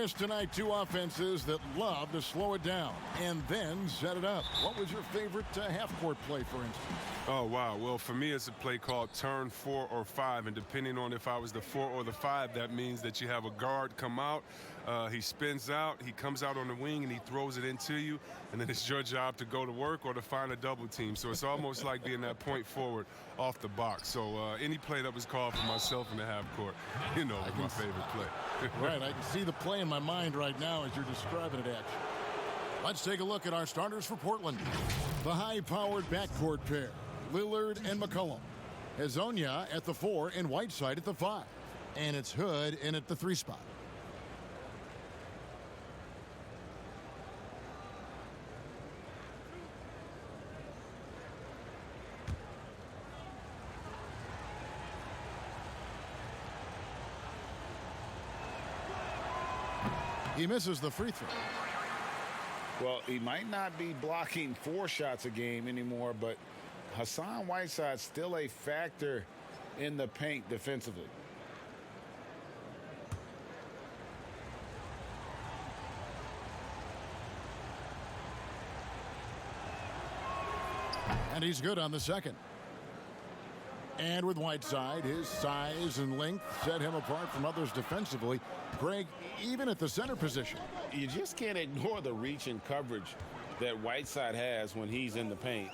Chris, tonight, two offenses that love to slow it down and then set it up. What was your favorite half-court play, for instance? Oh, wow. Well, for me, it's a play called turn 4 or 5. And depending on if I was the 4 or the 5, that means that you have a guard come out. He spins out. He comes out on the wing, and he throws it into you. And then it's your job to go to work or to find a double team. So it's almost like being that point forward off the box. So any play that was called for myself in the half court, was my favorite play. Right. I can see the play in my mind right now as you're describing it, actually. Let's take a look at our starters for Portland. The high-powered backcourt pair, Lillard and McCollum. Hezonja at the 4 and Whiteside at the 5. And it's Hood in at the 3 spot. He misses the free throw. Well, he might not be blocking 4 shots a game anymore, but Hassan Whiteside's still a factor in the paint defensively. And he's good on the second. And with Whiteside, his size and length set him apart from others defensively. Greg, even at the center position. You just can't ignore the reach and coverage that Whiteside has when he's in the paint.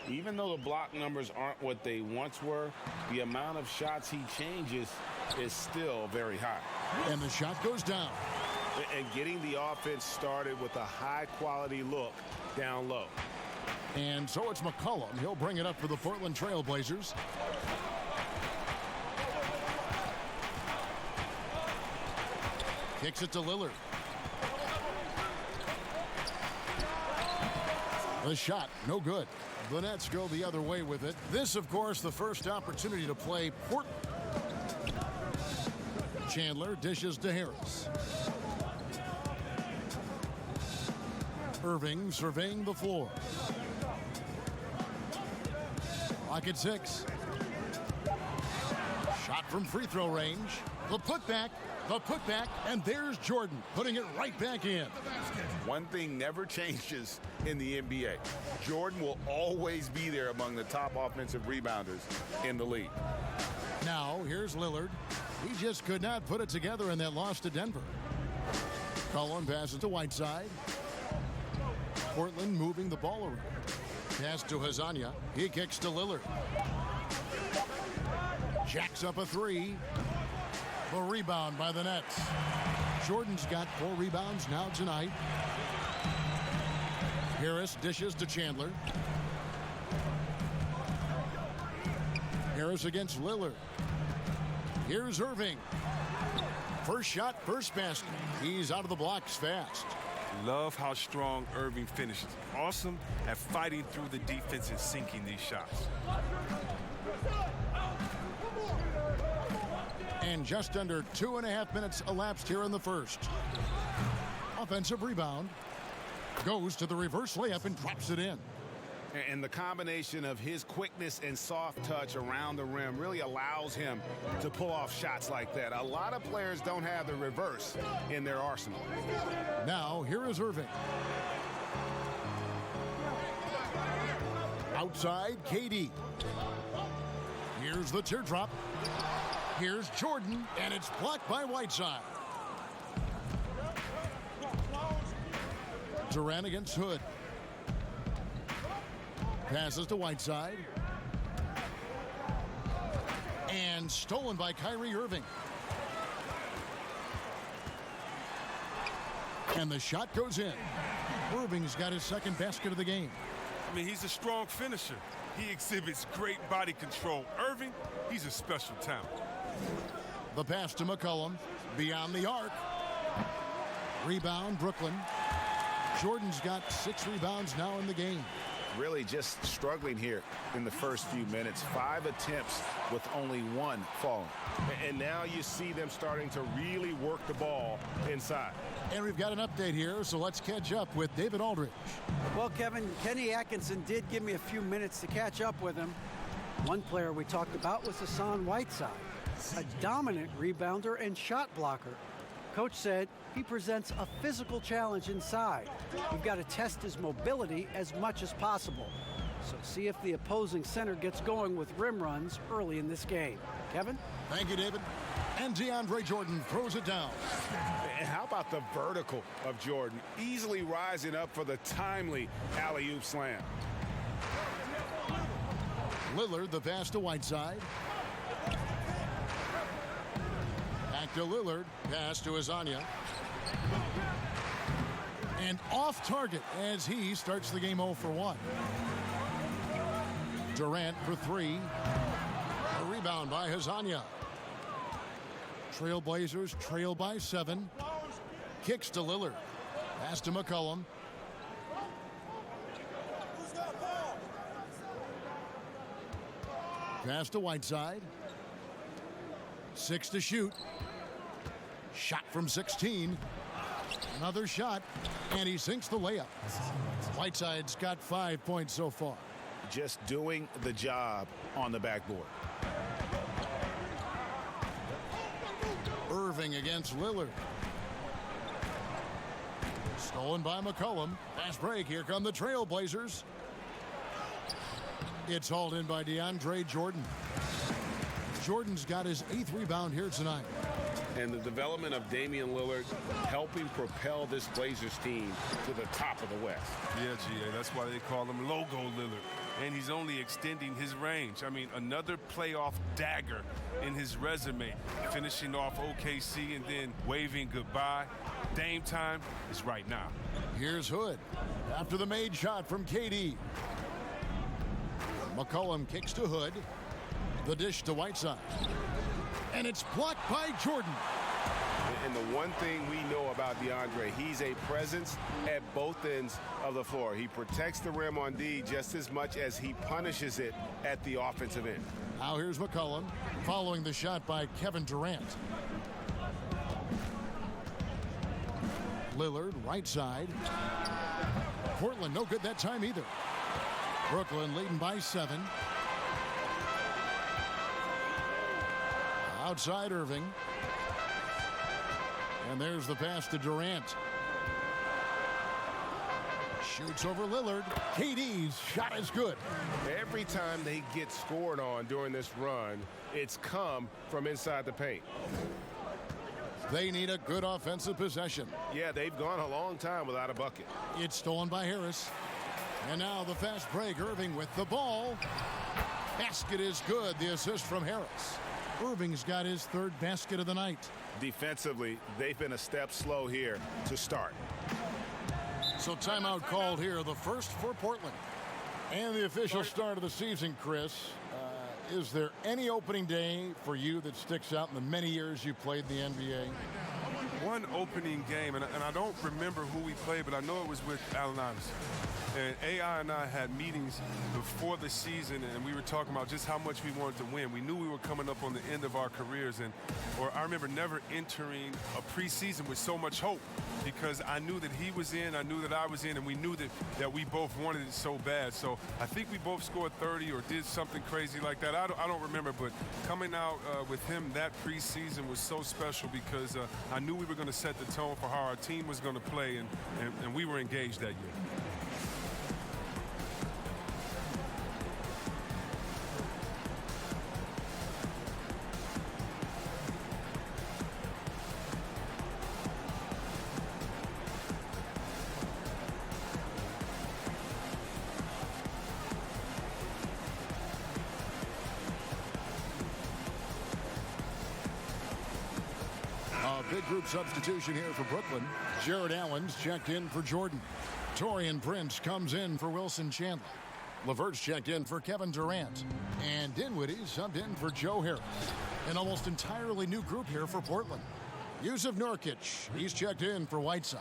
Even though the block numbers aren't what they once were, the amount of shots he changes is still very high. And the shot goes down. And getting the offense started with a high-quality look down low. And so it's McCollum. He'll bring it up for the Portland Trail Blazers. Kicks it to Lillard. The shot, no good. The Nets go the other way with it. This, of course, the first opportunity to play Portland. Chandler dishes to Harris. Irving surveying the floor. Clock at 6. Shot from free throw range. The putback, and there's Jordan putting it right back in. One thing never changes in the NBA. Jordan will always be there among the top offensive rebounders in the league. Now, here's Lillard. He just could not put it together in that loss to Denver. Cullen passes to Whiteside. Portland moving the ball around. Pass to Hezonja. He kicks to Lillard. Jacks up a 3. The rebound by the Nets. Jordan's got 4 rebounds now tonight. Harris dishes to Chandler. Harris against Lillard. Here's Irving. First shot, first basket. He's out of the blocks fast. Love how strong Irving finishes. Awesome at fighting through the defense and sinking these shots. And just under 2.5 minutes elapsed here in the first. Offensive rebound. Goes to the reverse layup and drops it in. And the combination of his quickness and soft touch around the rim really allows him to pull off shots like that. A lot of players don't have the reverse in their arsenal. Now, here is Irving. Outside, KD. Here's the teardrop. Here's Jordan, and it's blocked by Whiteside. Durant against Hood. Passes to Whiteside. And stolen by Kyrie Irving. And the shot goes in. Irving's got his second basket of the game. I mean, he's a strong finisher. He exhibits great body control. Irving, he's a special talent. The pass to McCollum. Beyond the arc. Rebound, Brooklyn. Jordan's got 6 rebounds now in the game. Really just struggling here in the first few minutes. 5 attempts with only 1 falling. And now you see them starting to really work the ball inside. And we've got an update here, so let's catch up with David Aldridge. Well, Kevin, Kenny Atkinson did give me a few minutes to catch up with him. One player we talked about was Hassan Whiteside, a dominant rebounder and shot blocker. Coach said he presents a physical challenge inside. We've got to test his mobility as much as possible. So see if the opposing center gets going with rim runs early in this game. Kevin? Thank you, David. And DeAndre Jordan throws it down. And how about the vertical of Jordan, easily rising up for the timely alley-oop slam. Lillard, the pass to Whiteside. Back to Lillard, pass to Azania. And off target as he starts the game 0 for 1. Durant for 3. A rebound by Azania. Trailblazers trail by 7. Kicks to Lillard. Pass to McCollum. Pass to Whiteside. 6 to shoot. Shot from 16. Another shot, and he sinks the layup. Whiteside's got 5 points so far. Just doing the job on the backboard. Irving against Lillard. Stolen by McCollum. Fast break. Here come the Trailblazers. It's hauled in by DeAndre Jordan. Jordan's got his 8th rebound here tonight. And the development of Damian Lillard helping propel this Blazers team to the top of the West. Yeah, GA, that's why they call him Logo Lillard. And he's only extending his range. I mean, another playoff dagger in his resume. Finishing off OKC and then waving goodbye. Dame time is right now. Here's Hood after the made shot from KD. McCollum kicks to Hood. The dish to Whiteside. And it's blocked by Jordan. And the one thing we know about DeAndre, he's a presence at both ends of the floor. He protects the rim on D just as much as he punishes it at the offensive end. Now here's McCollum following the shot by Kevin Durant. Lillard, right side. Portland, no good that time either. Brooklyn leading by 7. Outside Irving. And there's the pass to Durant. Shoots over Lillard. KD's shot is good. Every time they get scored on during this run, it's come from inside the paint. They need a good offensive possession. Yeah, they've gone a long time without a bucket. It's stolen by Harris. And now the fast break. Irving with the ball. Basket is good. The assist from Harris. Irving's got his 3rd basket of the night. Defensively, they've been a step slow here to start. So timeout called here, the first for Portland. And the official start of the season, Chris. Is there any opening day for you that sticks out in the many years you played the NBA? One opening game, and I don't remember who we played, but I know it was with Allen Iverson. And AI and I had meetings before the season, and we were talking about just how much we wanted to win. We knew we were coming up on the end of our careers, or I remember never entering a preseason with so much hope because I knew that he was in, I knew that I was in, and we knew that we both wanted it so bad. So I think we both scored 30 or did something crazy like that. I don't remember, but coming out with him that preseason was so special because I knew we were going to set the tone for how our team was going to play, and we were engaged that year. Big group substitution here for Brooklyn. Jared Allen's checked in for Jordan. Taurean Prince comes in for Wilson Chandler. LeVert's checked in for Kevin Durant. And Dinwiddie subbed in for Joe Harris. An almost entirely new group here for Portland. Yusuf Nurkic, he's checked in for Whiteside.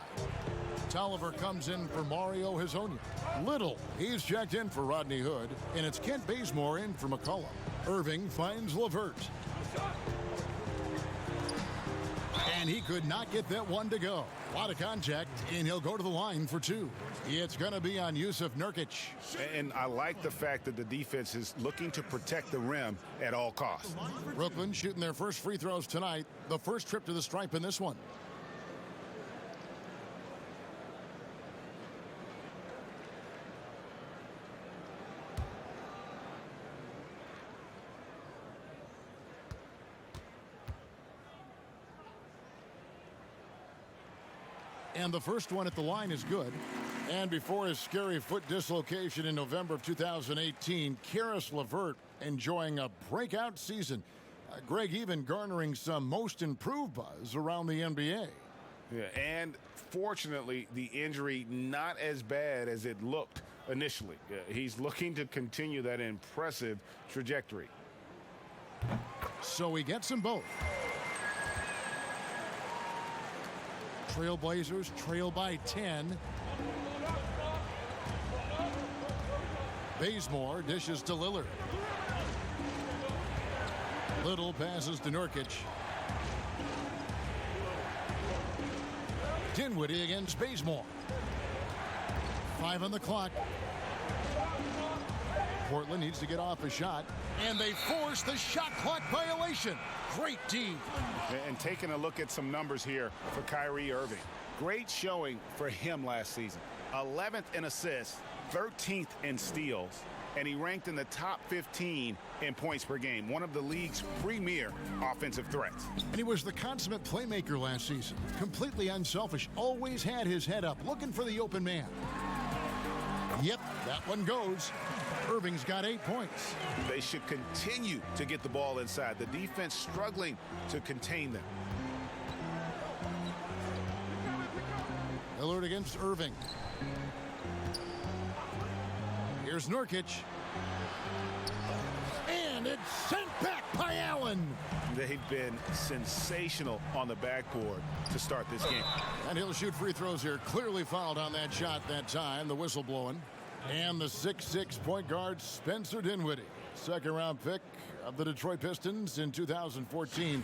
Tolliver comes in for Mario Hezonja. Little, he's checked in for Rodney Hood. And it's Kent Bazemore in for McCollum. Irving finds LeVert. And he could not get that one to go. A lot of contact, and he'll go to the line for 2. It's going to be on Yusuf Nurkic. And I like the fact that the defense is looking to protect the rim at all costs. Brooklyn shooting their first free throws tonight. The first trip to the stripe in this one. And the first one at the line is good. And before his scary foot dislocation in November of 2018, Karis LeVert enjoying a breakout season. Greg even garnering some most improved buzz around the NBA. Yeah, and fortunately, the injury not as bad as it looked initially. He's looking to continue that impressive trajectory. So he gets them both. Trailblazers trail by 10. Bazemore dishes to Lillard. Little passes to Nurkic. Dinwiddie against Bazemore. 5 on the clock. Portland needs to get off a shot, and they force the shot clock violation. Great D. And taking a look at some numbers here for Kyrie Irving. Great showing for him last season. 11th in assists, 13th in steals, and he ranked in the top 15 in points per game, one of the league's premier offensive threats. And he was the consummate playmaker last season. Completely unselfish, always had his head up, looking for the open man. Yep, that one goes. Irving's got 8 points. They should continue to get the ball inside. The defense struggling to contain them. Lillard against Irving. Here's Nurkic. And it's sent back by Allen. They've been sensational on the backboard to start this game. And he'll shoot free throws here. Clearly fouled on that shot that time. The whistle blowing. And the 6'6" point guard, Spencer Dinwiddie. Second-round pick of the Detroit Pistons in 2014.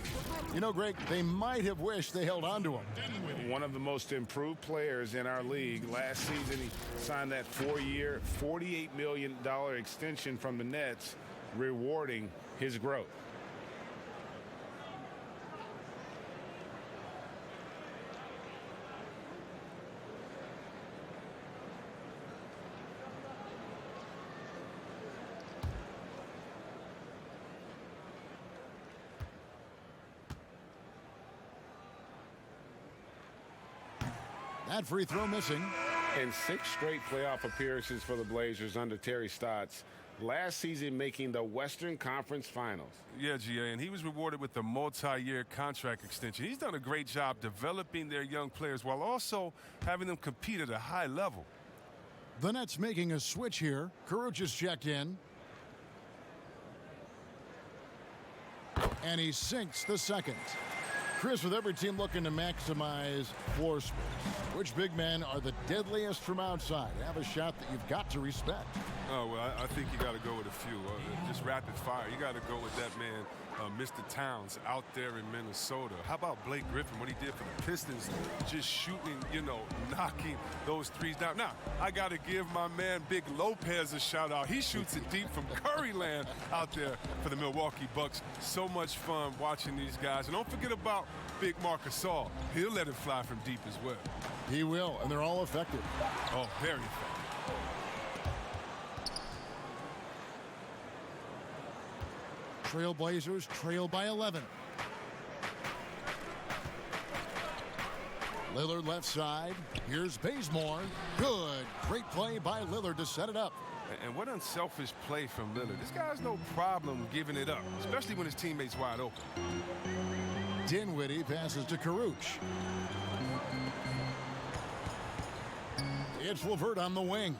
You know, Greg, they might have wished they held on to him. One of the most improved players in our league. Last season, he signed that 4-year, $48 million extension from the Nets, rewarding his growth. That free throw missing. And 6 straight playoff appearances for the Blazers under Terry Stotts. Last season making the Western Conference Finals. Yeah, GA, and he was rewarded with a multi-year contract extension. He's done a great job developing their young players while also having them compete at a high level. The Nets making a switch here. Kuruc is checked in. And he sinks the second. Chris, with every team looking to maximize floor space, which big men are the deadliest from outside? Have a shot that you've got to respect. Oh, well, I think you got to go with a few. Just rapid fire. You got to go with that man, Mr. Towns, out there in Minnesota. How about Blake Griffin, what he did for the Pistons, just shooting, knocking those threes down. Now, I got to give my man Big Lopez a shout-out. He shoots it deep from Curryland out there for the Milwaukee Bucks. So much fun watching these guys. And don't forget about Big Marc Gasol. He'll let it fly from deep as well. He will, and they're all effective. Oh, very effective. Trailblazers trail by 11. Lillard left side. Here's Bazemore. Good. Great play by Lillard to set it up. And what unselfish play from Lillard. This guy has no problem giving it up, especially when his teammate's wide open. Dinwiddie passes to Kuruc. It's LeVert on the wing.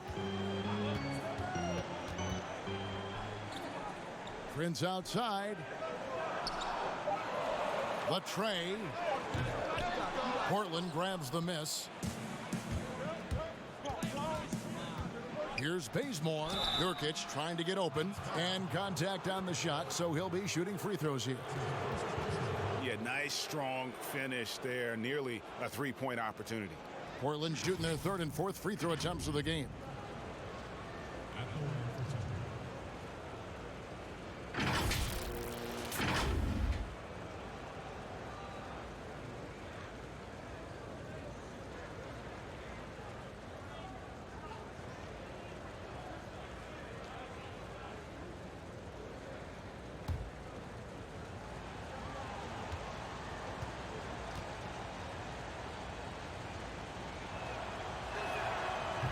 Prince outside. The tray. Portland grabs the miss. Here's Bazemore. Nurkic trying to get open. And contact on the shot, so he'll be shooting free throws here. Yeah, nice, strong finish there. Nearly a three-point opportunity. Portland shooting their third and fourth free throw attempts of the game.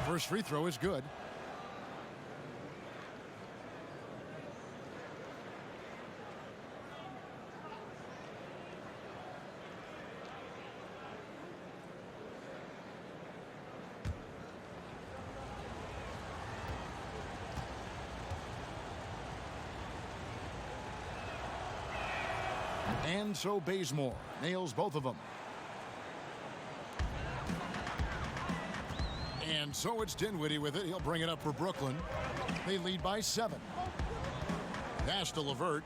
First free throw is good. And so Bazemore nails both of them. And so it's Dinwiddie with it. He'll bring it up for Brooklyn. They lead by 7. Pass to Levert.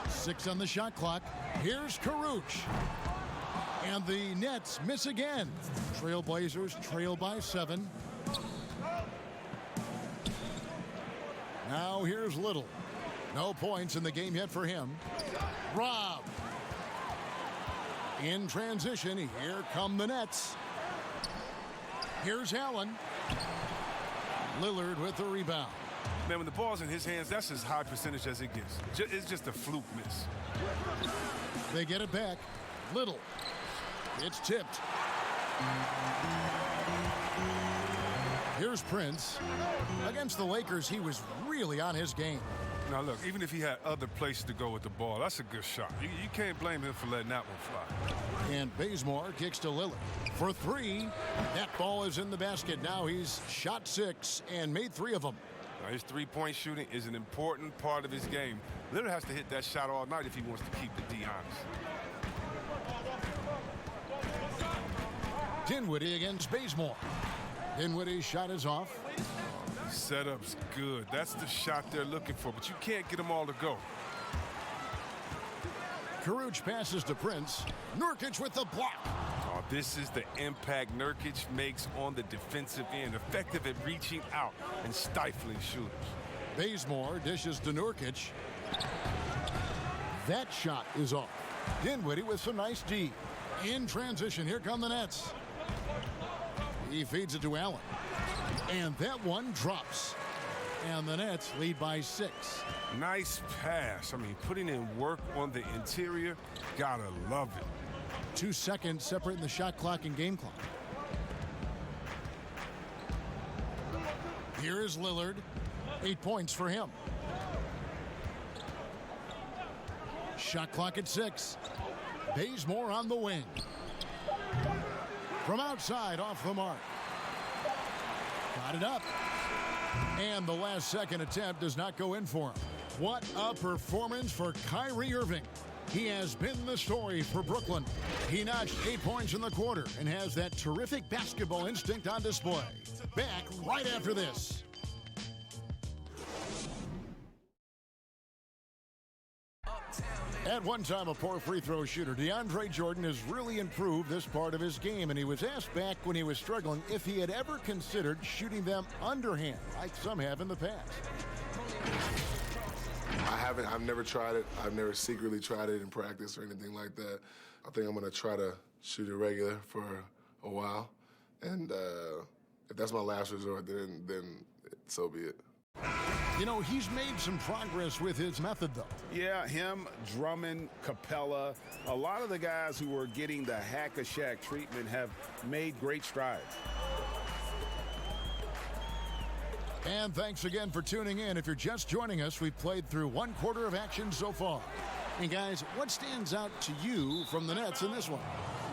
Six on the shot clock. Here's Karuch. And the Nets miss again. Trailblazers trail by 7. Now here's Little. No points in the game yet for him. Rob. In transition, here come the Nets. Here's Allen. Lillard with the rebound. Man, when the ball's in his hands, that's as high percentage as it gets. It's just a fluke miss. They get it back. Little. It's tipped. Here's Prince. Against the Lakers, he was really on his game. Now, look, even if he had other places to go with the ball, that's a good shot. You can't blame him for letting that one fly. And Bazemore kicks to Lillard for 3. That ball is in the basket. Now he's shot 6 and made 3 of them. Now, his three-point shooting is an important part of his game. Lillard has to hit that shot all night if he wants to keep the D honest. Dinwiddie against Bazemore. Dinwiddie's shot is off. Setup's good. That's the shot they're looking for, but you can't get them all to go. Karuch passes to Prince. Nurkic with the block. Oh, this is the impact Nurkic makes on the defensive end. Effective at reaching out and stifling shooters. Bazemore dishes to Nurkic. That shot is off. Dinwiddie with some nice D. In transition, here come the Nets. He feeds it to Allen. And that one drops. And the Nets lead by 6. Nice pass. I mean, putting in work on the interior, gotta love it. 2 seconds separating the shot clock and game clock. Here is Lillard. 8 points for him. Shot clock at 6. Bazemore on the wing. From outside, off the mark. Got it up. And the last second attempt does not go in for him. What a performance for Kyrie Irving. He has been the story for Brooklyn. He notched 8 points in the quarter and has that terrific basketball instinct on display. Back right after this. At one time a poor free throw shooter, DeAndre Jordan has really improved this part of his game, and he was asked back when he was struggling if he had ever considered shooting them underhand, like some have in the past. I haven't. I've never tried it. I've never secretly tried it in practice or anything like that. I think I'm going to try to shoot it regular for a while, and if that's my last resort, then so be it. You know, he's made some progress with his method, though. Yeah, him, Drummond, Capella, a lot of the guys who were getting the hack-a-shack treatment have made great strides. And thanks again for tuning in. If you're just joining us, we've played through 1 quarter of action so far. And guys, what stands out to you from the Nets in this one?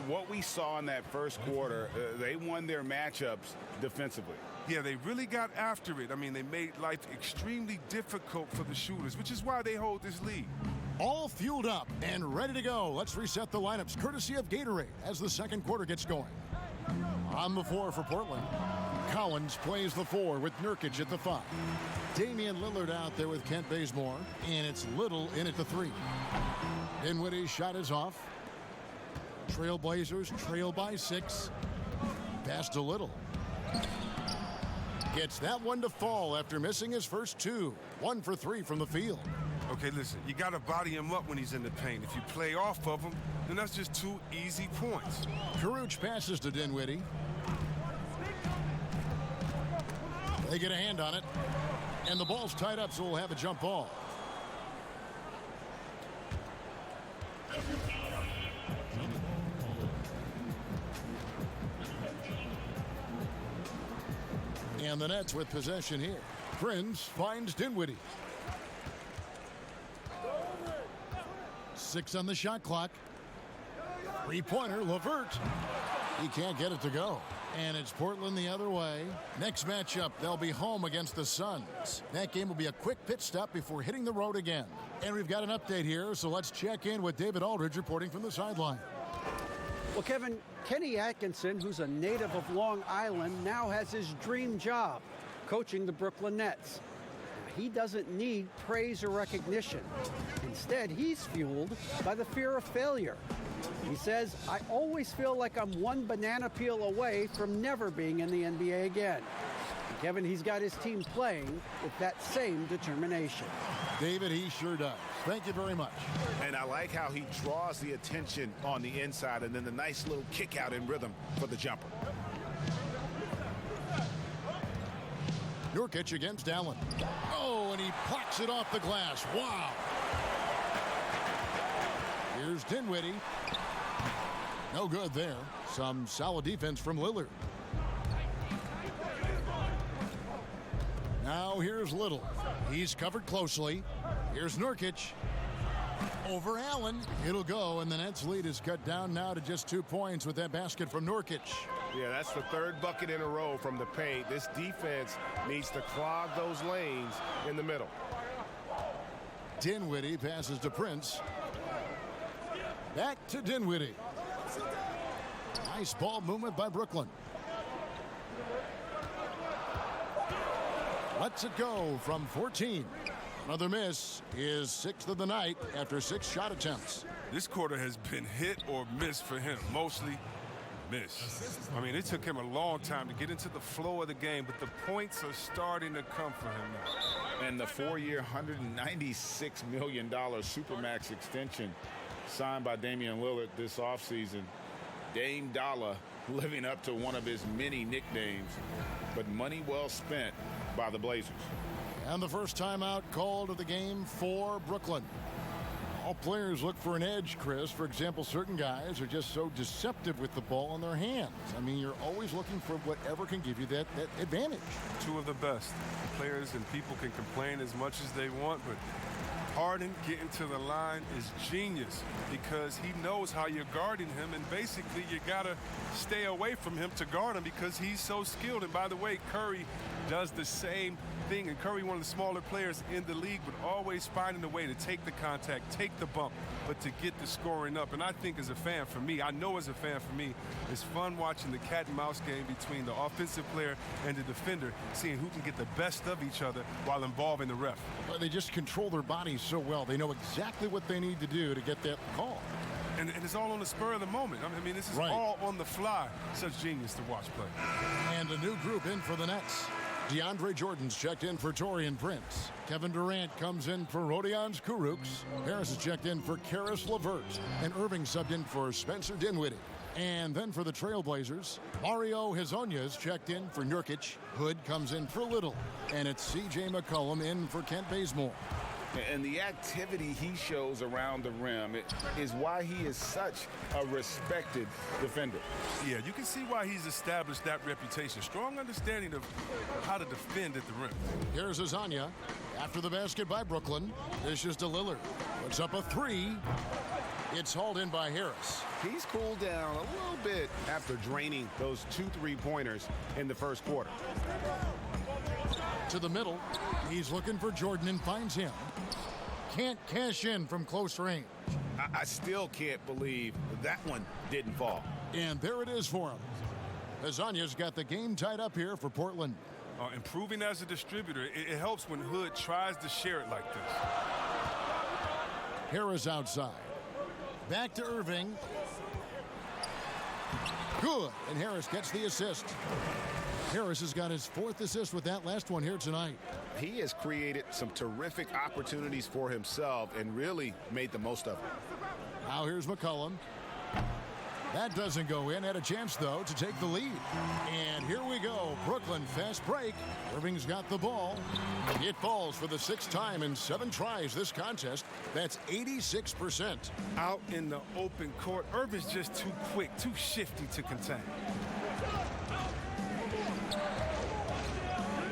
What we saw in that first quarter, they won their matchups defensively. Yeah, they really got after it. I mean, they made life extremely difficult for the shooters, which is why they hold this lead. All fueled up and ready to go. Let's reset the lineups courtesy of Gatorade as the second quarter gets going. On the floor for Portland, Collins plays the 4 with Nurkic at the 5. Damian Lillard out there with Kent Bazemore, and it's Little in at the 3. Dinwiddie's shot is off. Trailblazers trail by 6. Pass to Little. Gets that one to fall after missing his first 2. 1 for 3 from the field. Okay, listen, you got to body him up when he's in the paint. If you play off of him, then that's just 2 easy points. Karuch passes to Dinwiddie. They get a hand on it. And the ball's tied up, so we'll have a jump ball. And the Nets with possession here. Prince finds Dinwiddie. 6 on the shot clock. Three-pointer, Levert. He can't get it to go. And it's Portland the other way. Next matchup, they'll be home against the Suns. That game will be a quick pit stop before hitting the road again. And we've got an update here, so let's check in with David Aldridge reporting from the sideline. Well, Kevin, Kenny Atkinson, who's a native of Long Island, now has his dream job, coaching the Brooklyn Nets. He doesn't need praise or recognition. Instead, he's fueled by the fear of failure. He says, I always feel like I'm one banana peel away from never being in the NBA again. And Kevin, he's got his team playing with that same determination. David, he sure does. Thank you very much. And I like how he draws the attention on the inside and then the nice little kick out in rhythm for the jumper. Nurkic against Allen. Oh, and he plucks it off the glass. Wow. Here's Dinwiddie. No good there. Some solid defense from Lillard. Now here's Little. He's covered closely. Here's Nurkic. Over Allen. It'll go, and the Nets lead is cut down now to just 2 points with that basket from Nurkic. Yeah, that's the third bucket in a row from the paint. This defense needs to clog those lanes in the middle. Dinwiddie passes to Prince. Back to Dinwiddie. Nice ball movement by Brooklyn. Lets it go from 14. Another miss, his 6th of the night after 6 shot attempts. This quarter has been hit or miss for him, mostly miss. I mean, it took him a long time to get into the flow of the game, but the points are starting to come for him now. And the 4-year, $196 million Supermax extension signed by Damian Lillard this offseason. Dame Dollar living up to one of his many nicknames, but money well spent by the Blazers. And the first timeout called of the game for Brooklyn. All players look for an edge, Chris. For example, certain guys are just so deceptive with the ball in their hands. I mean, you're always looking for whatever can give you that advantage. Two of the best. Players and people can complain as much as they want, but Harden getting to the line is genius because he knows how you're guarding him, and basically you got to stay away from him to guard him because he's so skilled. And by the way, Curry does the same thing, and Curry, one of the smaller players in the league, but always finding a way to take the contact, take the bump, but to get the scoring up. And I think as a fan for me, I know as a fan for me, it's fun watching the cat and mouse game between the offensive player and the defender, seeing who can get the best of each other while involving the ref. Well, they just control their bodies so well. They know exactly what they need to do to get that call. And it's all on the spur of the moment. I mean, this is all on the fly. Such genius to watch play. And a new group in for the Nets. DeAndre Jordan's checked in for Taurean Prince. Kevin Durant comes in for Rodions Kurucs. Harris is checked in for Karis LeVert. And Irving subbed in for Spencer Dinwiddie. And then for the Trailblazers, Mario Hezonja's checked in for Nurkic. Hood comes in for Little. And it's C.J. McCollum in for Kent Bazemore. And the activity he shows around the rim is why he is such a respected defender. Yeah, you can see why he's established that reputation. Strong understanding of how to defend at the rim. Here's Hezonja after the basket by Brooklyn. This is to Lillard. Puts up a 3. It's hauled in by Harris. He's cooled down a little bit after draining those 2 3-pointers in the first quarter. To the middle. He's looking for Jordan and finds him. Can't cash in from close range. I still can't believe that one didn't fall. And there it is for him. Hezonja's got the game tied up here for Portland. Improving as a distributor, it helps when Hood tries to share it like this. Harris outside. Back to Irving. Good. And Harris gets the assist. Harris has got his 4th assist with that last one here tonight. He has created some terrific opportunities for himself and really made the most of it. Now here's McCollum. That doesn't go in. Had a chance, though, to take the lead. And here we go. Brooklyn fast break. Irving's got the ball. It falls for the 6th time in 7 tries this contest. That's 86%. Out in the open court, Irving's just too quick, too shifty to contain.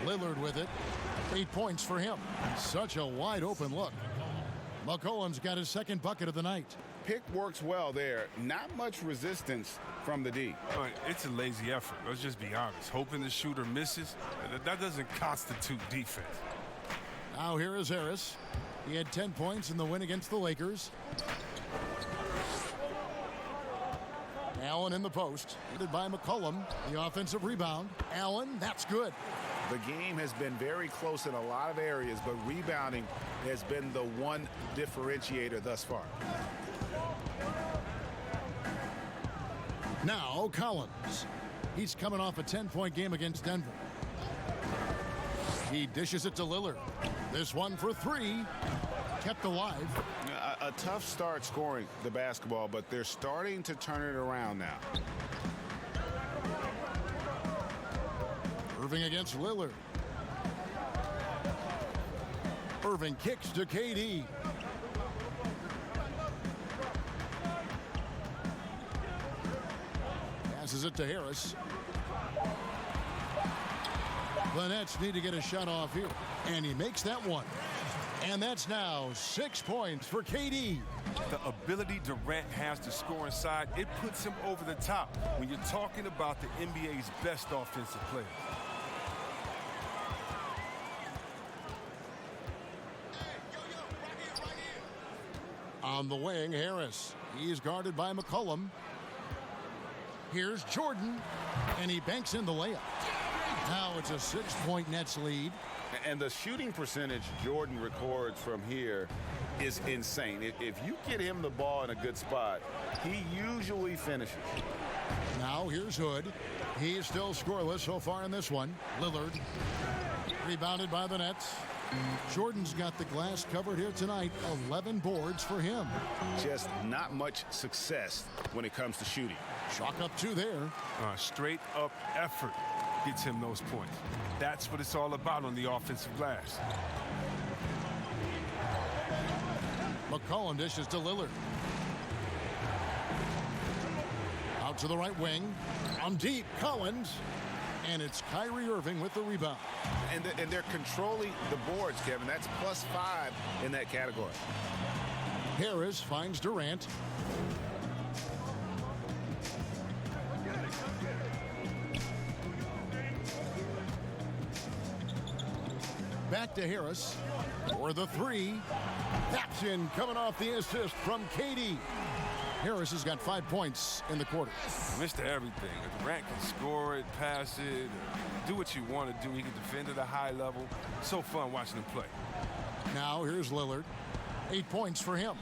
Lillard with it. 8 points for him. Such a wide open look. McCollum's got his 2nd bucket of the night. Pick works well there. Not much resistance from the D. It's a lazy effort. Let's just be honest. Hoping the shooter misses, that doesn't constitute defense. Now here is Harris. He had 10 points in the win against the Lakers. Allen in the post. Headed by McCollum. The offensive rebound. Allen, that's good. The game has been very close in a lot of areas, but rebounding has been the one differentiator thus far. Now Collins. He's coming off a 10-point game against Denver. He dishes it to Lillard. This one for 3. Kept alive. A tough start scoring the basketball, but they're starting to turn it around now. Irving against Lillard. Irving kicks to KD. Passes it to Harris. The Nets need to get a shot off here. And he makes that one. And that's now 6 points for KD. The ability Durant has to score inside, it puts him over the top when you're talking about the NBA's best offensive player. On the wing, Harris. He's guarded by McCollum. Here's Jordan, and he banks in the layup. Now it's a 6-point Nets lead. And the shooting percentage Jordan records from here is insane. If you get him the ball in a good spot, he usually finishes. Now here's Hood. He's still scoreless so far in this one. Lillard, rebounded by the Nets. Jordan's got the glass covered here tonight. 11 boards for him. Just not much success when it comes to shooting. Chalk up 2 there. Straight up effort gets him those points. That's what it's all about on the offensive glass. McCollum dishes to Lillard. Out to the right wing. On deep, Collins. And it's Kyrie Irving with the rebound. And they're controlling the boards, Kevin. That's +5 in that category. Harris finds Durant. Back to Harris for the 3. That's in, coming off the assist from KD. Harris has got 5 points in the quarter. Mr. Everything. Durant can score it, pass it, do what you want to do. He can defend at a high level. So fun watching him play. Now here's Lillard. 8 points for him.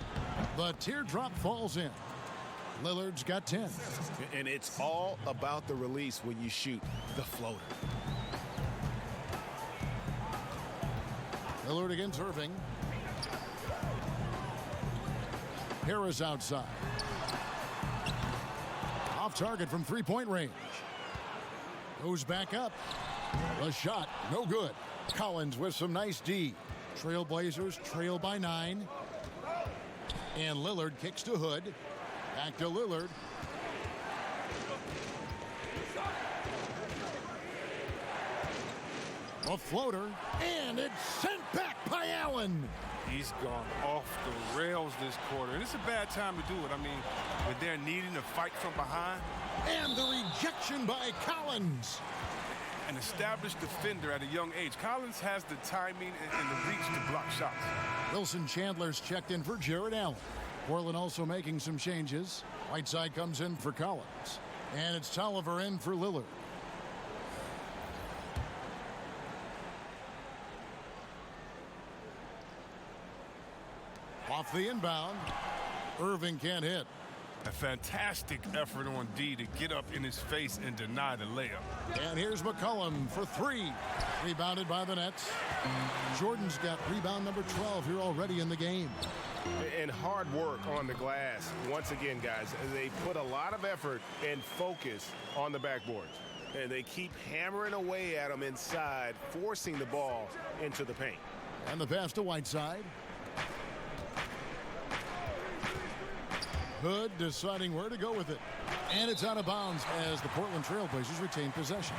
The teardrop falls in. Lillard's got 10. And it's all about the release when you shoot the floater. Lillard against Irving. Harris outside. Off target from 3-point range. Goes back up. The shot, no good. Collins with some nice D. Trailblazers trail by 9. And Lillard kicks to Hood. Back to Lillard. A floater, and it's sent back by Allen. He's gone off the rails this quarter, and it's a bad time to do it. I mean, when they're needing to fight from behind. And the rejection by Collins. An established defender at a young age. Collins has the timing and the reach to block shots. Wilson Chandler's checked in for Jared Allen. Portland also making some changes. Whiteside comes in for Collins. And it's Tolliver in for Lillard. Off the inbound. Irving can't hit. A fantastic effort on D to get up in his face and deny the layup. And here's McCollum for three. Rebounded by the Nets. Jordan's got rebound number 12 here already in the game. And hard work on the glass. Once again, guys, they put a lot of effort and focus on the backboards. And they keep hammering away at them inside, forcing the ball into the paint. And the pass to Whiteside. Hood deciding where to go with it. And it's out of bounds as the Portland Trailblazers retain possession.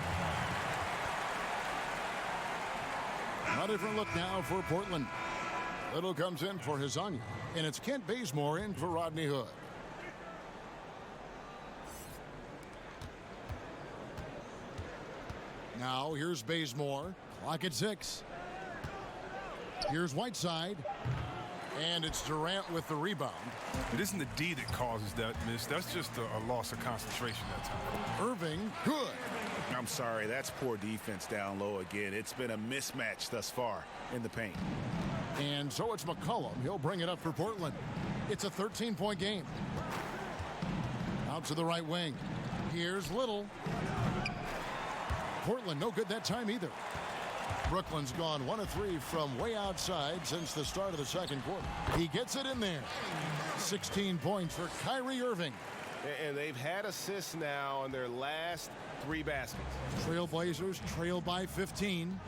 A different look now for Portland. Little comes in for Hezonja, and it's Kent Bazemore in for Rodney Hood. Now here's Bazemore. Clock at 6. Here's Whiteside. And it's Durant with the rebound. It isn't the D that causes that miss. That's just a loss of concentration that time. Irving, good. I'm sorry, that's poor defense down low again. It's been a mismatch thus far in the paint. And so it's McCollum. He'll bring it up for Portland. It's a 13-point game. Out to the right wing. Here's Little. Portland no good that time either. Brooklyn's gone 1 of 3 from way outside since the start of the second quarter. He gets it in there. 16 points for Kyrie Irving. And they've had assists now on their last 3 baskets. Trailblazers trail by 15.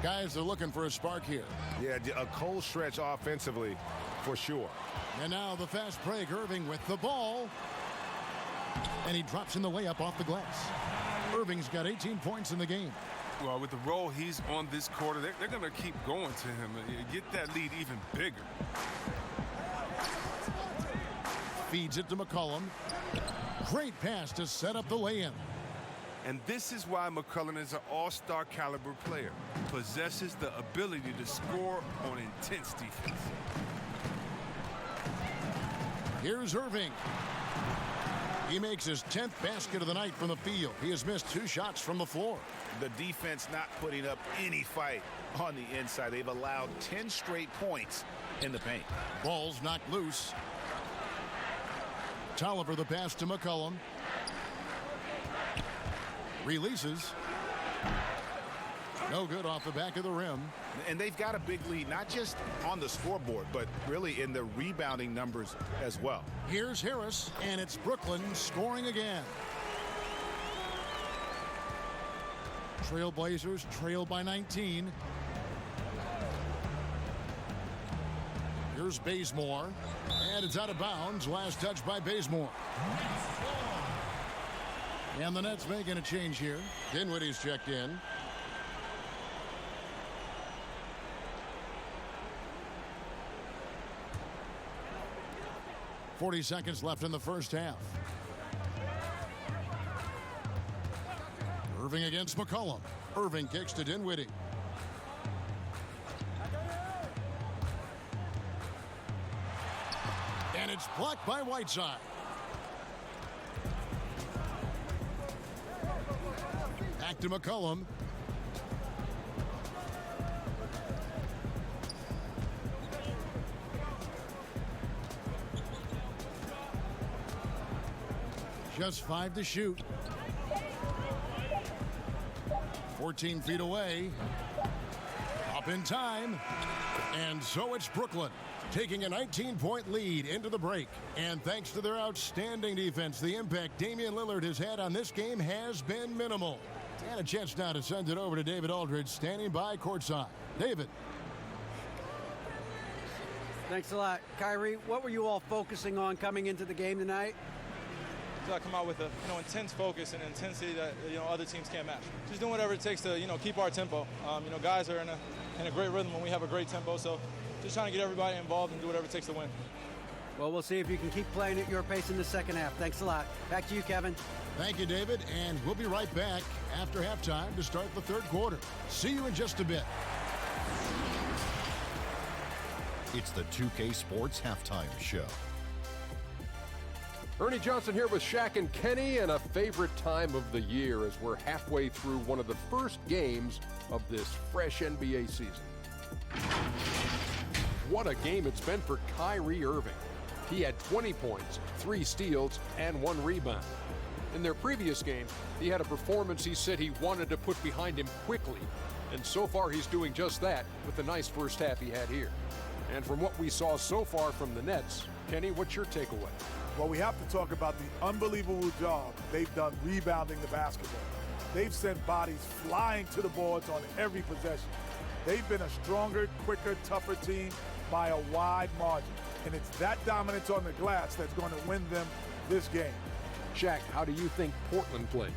Guys are looking for a spark here. Yeah, a cold stretch offensively for sure. And now the fast break. Irving with the ball. And he drops in the layup off the glass. Irving's got 18 points in the game. Well, with the role he's on this quarter, they're going to keep going to him and get that lead even bigger. Feeds it to McCollum. Great pass to set up the lay-in. And this is why McCollum is an all-star caliber player. Possesses the ability to score on intense defense. Here's Irving. He makes his 10th basket of the night from the field. He has missed 2 shots from the floor. The defense not putting up any fight on the inside. They've allowed 10 straight points in the paint. Ball's knocked loose. Tolliver the pass to McCollum. Releases. No good off the back of the rim. And they've got a big lead, not just on the scoreboard, but really in the rebounding numbers as well. Here's Harris, and it's Brooklyn scoring again. Trailblazers trail by 19. Here's Bazemore, and it's out of bounds. Last touch by Bazemore. And the Nets making a change here. Dinwiddie's checked in. .40 seconds left in the first half. Irving against McCollum. Irving kicks to Dinwiddie. And it's blocked by Whiteside. Back to McCollum. Just 5 to shoot. 14 feet away. Up in time. And so it's Brooklyn taking a 19-point lead into the break. And thanks to their outstanding defense, the impact Damian Lillard has had on this game has been minimal. And a chance now to send it over to David Aldridge, standing by courtside. David. Thanks a lot. Kyrie, what were you all focusing on coming into the game tonight? Come out with a intense focus and intensity that other teams can't match. Just doing whatever it takes to keep our tempo. Guys are in a great rhythm when we have a great tempo. So just trying to get everybody involved and do whatever it takes to win. Well, we'll see if you can keep playing at your pace in the second half. Thanks a lot. Back to you, Kevin. Thank you, David, and we'll be right back after halftime to start the third quarter. See you in just a bit. It's the 2K Sports Halftime Show. Ernie Johnson here with Shaq and Kenny, and a favorite time of the year as we're halfway through one of the first games of this fresh NBA season. What a game it's been for Kyrie Irving. He had 20 points, 3 steals, and 1 rebound. In their previous game, he had a performance he said he wanted to put behind him quickly. And so far, he's doing just that with the nice first half he had here. And from what we saw so far from the Nets, Kenny, what's your takeaway? Well, we have to talk about the unbelievable job they've done rebounding the basketball. They've sent bodies flying to the boards on every possession. They've been a stronger, quicker, tougher team by a wide margin. And it's that dominance on the glass that's going to win them this game. Shaq, how do you think Portland played?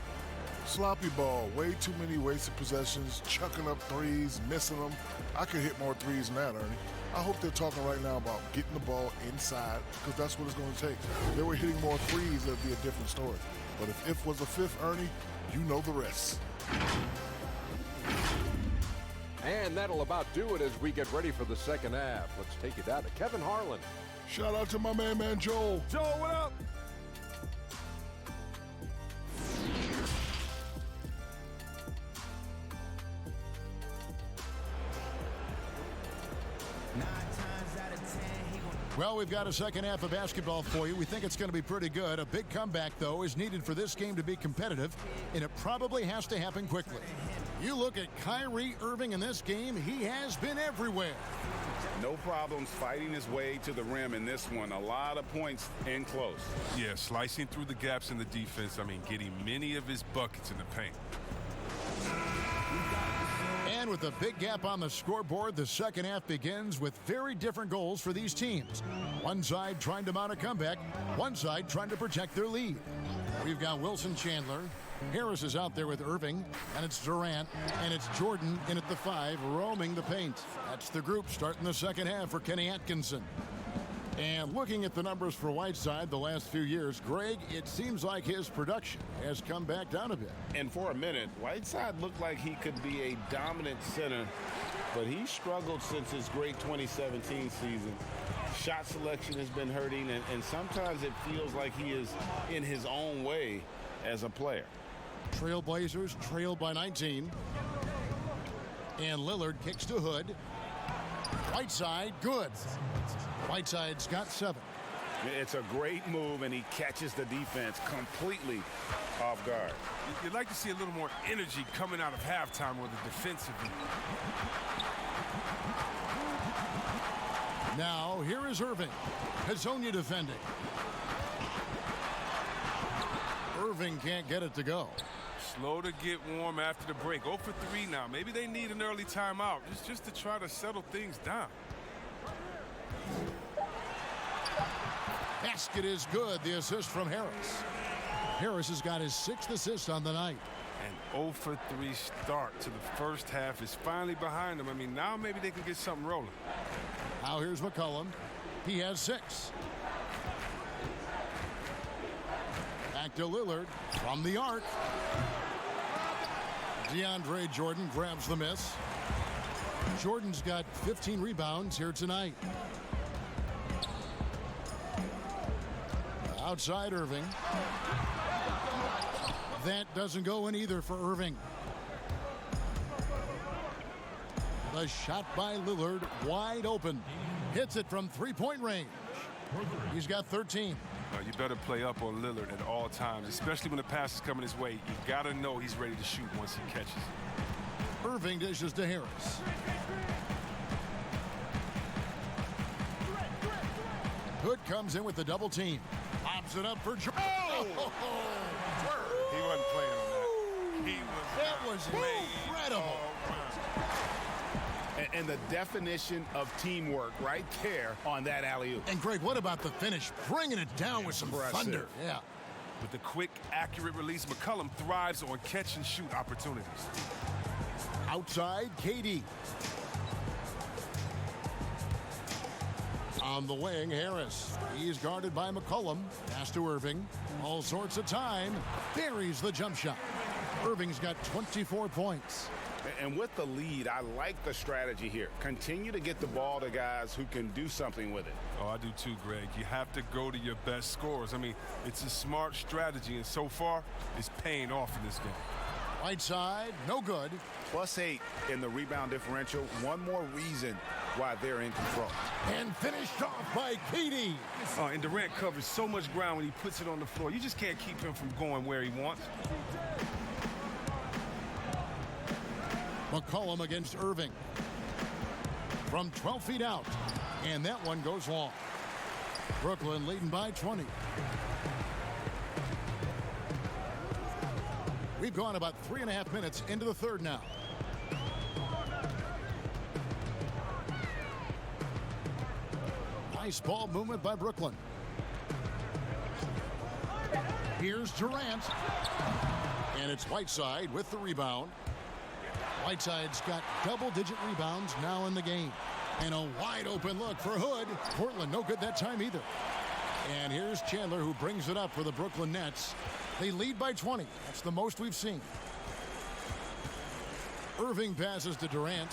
Sloppy ball, way too many wasted possessions, chucking up threes, missing them. I could hit more threes than that, Ernie. I hope they're talking right now about getting the ball inside, because that's what it's going to take. If they were hitting more threes, that'd be a different story. But if was a fifth, Ernie, you know the rest. And that'll about do it as we get ready for the second half. Let's take it down to Kevin Harlan. Shout out to my man Joel. Joel, what up? Well, we've got a second half of basketball for you. We think it's going to be pretty good. A big comeback, though, is needed for this game to be competitive, and it probably has to happen quickly. You look at Kyrie Irving in this game, he has been everywhere. No problems fighting his way to the rim in this one. A lot of points in close. Yeah, slicing through the gaps in the defense. I mean, getting many of his buckets in the paint. And with a big gap on the scoreboard, the second half begins with very different goals for these teams. One side trying to mount a comeback, one side trying to protect their lead. We've got Wilson Chandler. Harris is out there with Irving, and it's Durant, and it's Jordan in at the 5, roaming the paint. That's the group starting the second half for Kenny Atkinson. And looking at the numbers for Whiteside the last few years, Greg, it seems like his production has come back down a bit. And for a minute, Whiteside looked like he could be a dominant center, but he struggled since his great 2017 season. Shot selection has been hurting, and sometimes it feels like he is in his own way as a player. Trailblazers trailed by 19. And Lillard kicks to Hood. Whiteside, good. Whiteside's got 7. It's a great move, and he catches the defense completely off guard. You'd like to see a little more energy coming out of halftime or the defensive end. Now, here is Irving. Hazonia defending. Irving can't get it to go. Slow to get warm after the break. 0 for 3 now. Maybe they need an early timeout just to try to settle things down. Basket is good. The assist from Harris. Harris has got his 6th assist on the night. An 0 for 3 start to the first half is finally behind them. I mean, now maybe they can get something rolling. Now here's McCollum. He has 6. Back to Lillard from the arc. DeAndre Jordan grabs the miss. Jordan's got 15 rebounds here tonight. Outside Irving. That doesn't go in either for Irving. The shot by Lillard, wide open. Hits it from three-point range. He's got 13. You better play up on Lillard at all times, especially when the pass is coming his way. You got to know he's ready to shoot once he catches it. Irving dishes to Harris. Hood comes in with the double team. Pops it up for Jordan. Oh! He wasn't playing on that. That was incredible. And the definition of teamwork right there on that alley-oop. And Greg, what about the finish? Bringing it down with some thunder. Yeah. With the quick, accurate release, McCollum thrives on catch-and-shoot opportunities. Outside, KD. On the wing, Harris. He's guarded by McCollum. Pass to Irving. All sorts of time. Buries the jump shot. Irving's got 24 points. And with the lead, I like the strategy here. Continue to get the ball to guys who can do something with it. Oh, I do too, Greg. You have to go to your best scorers. I mean, it's a smart strategy, and so far, it's paying off in this game. Right side, no good. +8 in the rebound differential. One more reason why they're in control. And finished off by KD. And Durant covers so much ground when he puts it on the floor. You just can't keep him from going where he wants. McCollum against Irving. From 12 feet out. And that one goes long. Brooklyn leading by 20. We've gone about 3.5 minutes into the third now. Nice ball movement by Brooklyn. Here's Durant. And it's Whiteside with the rebound. Whiteside's got double-digit rebounds now in the game. And a wide-open look for Hood. Portland no good that time either. And here's Chandler, who brings it up for the Brooklyn Nets. They lead by 20. That's the most we've seen. Irving passes to Durant.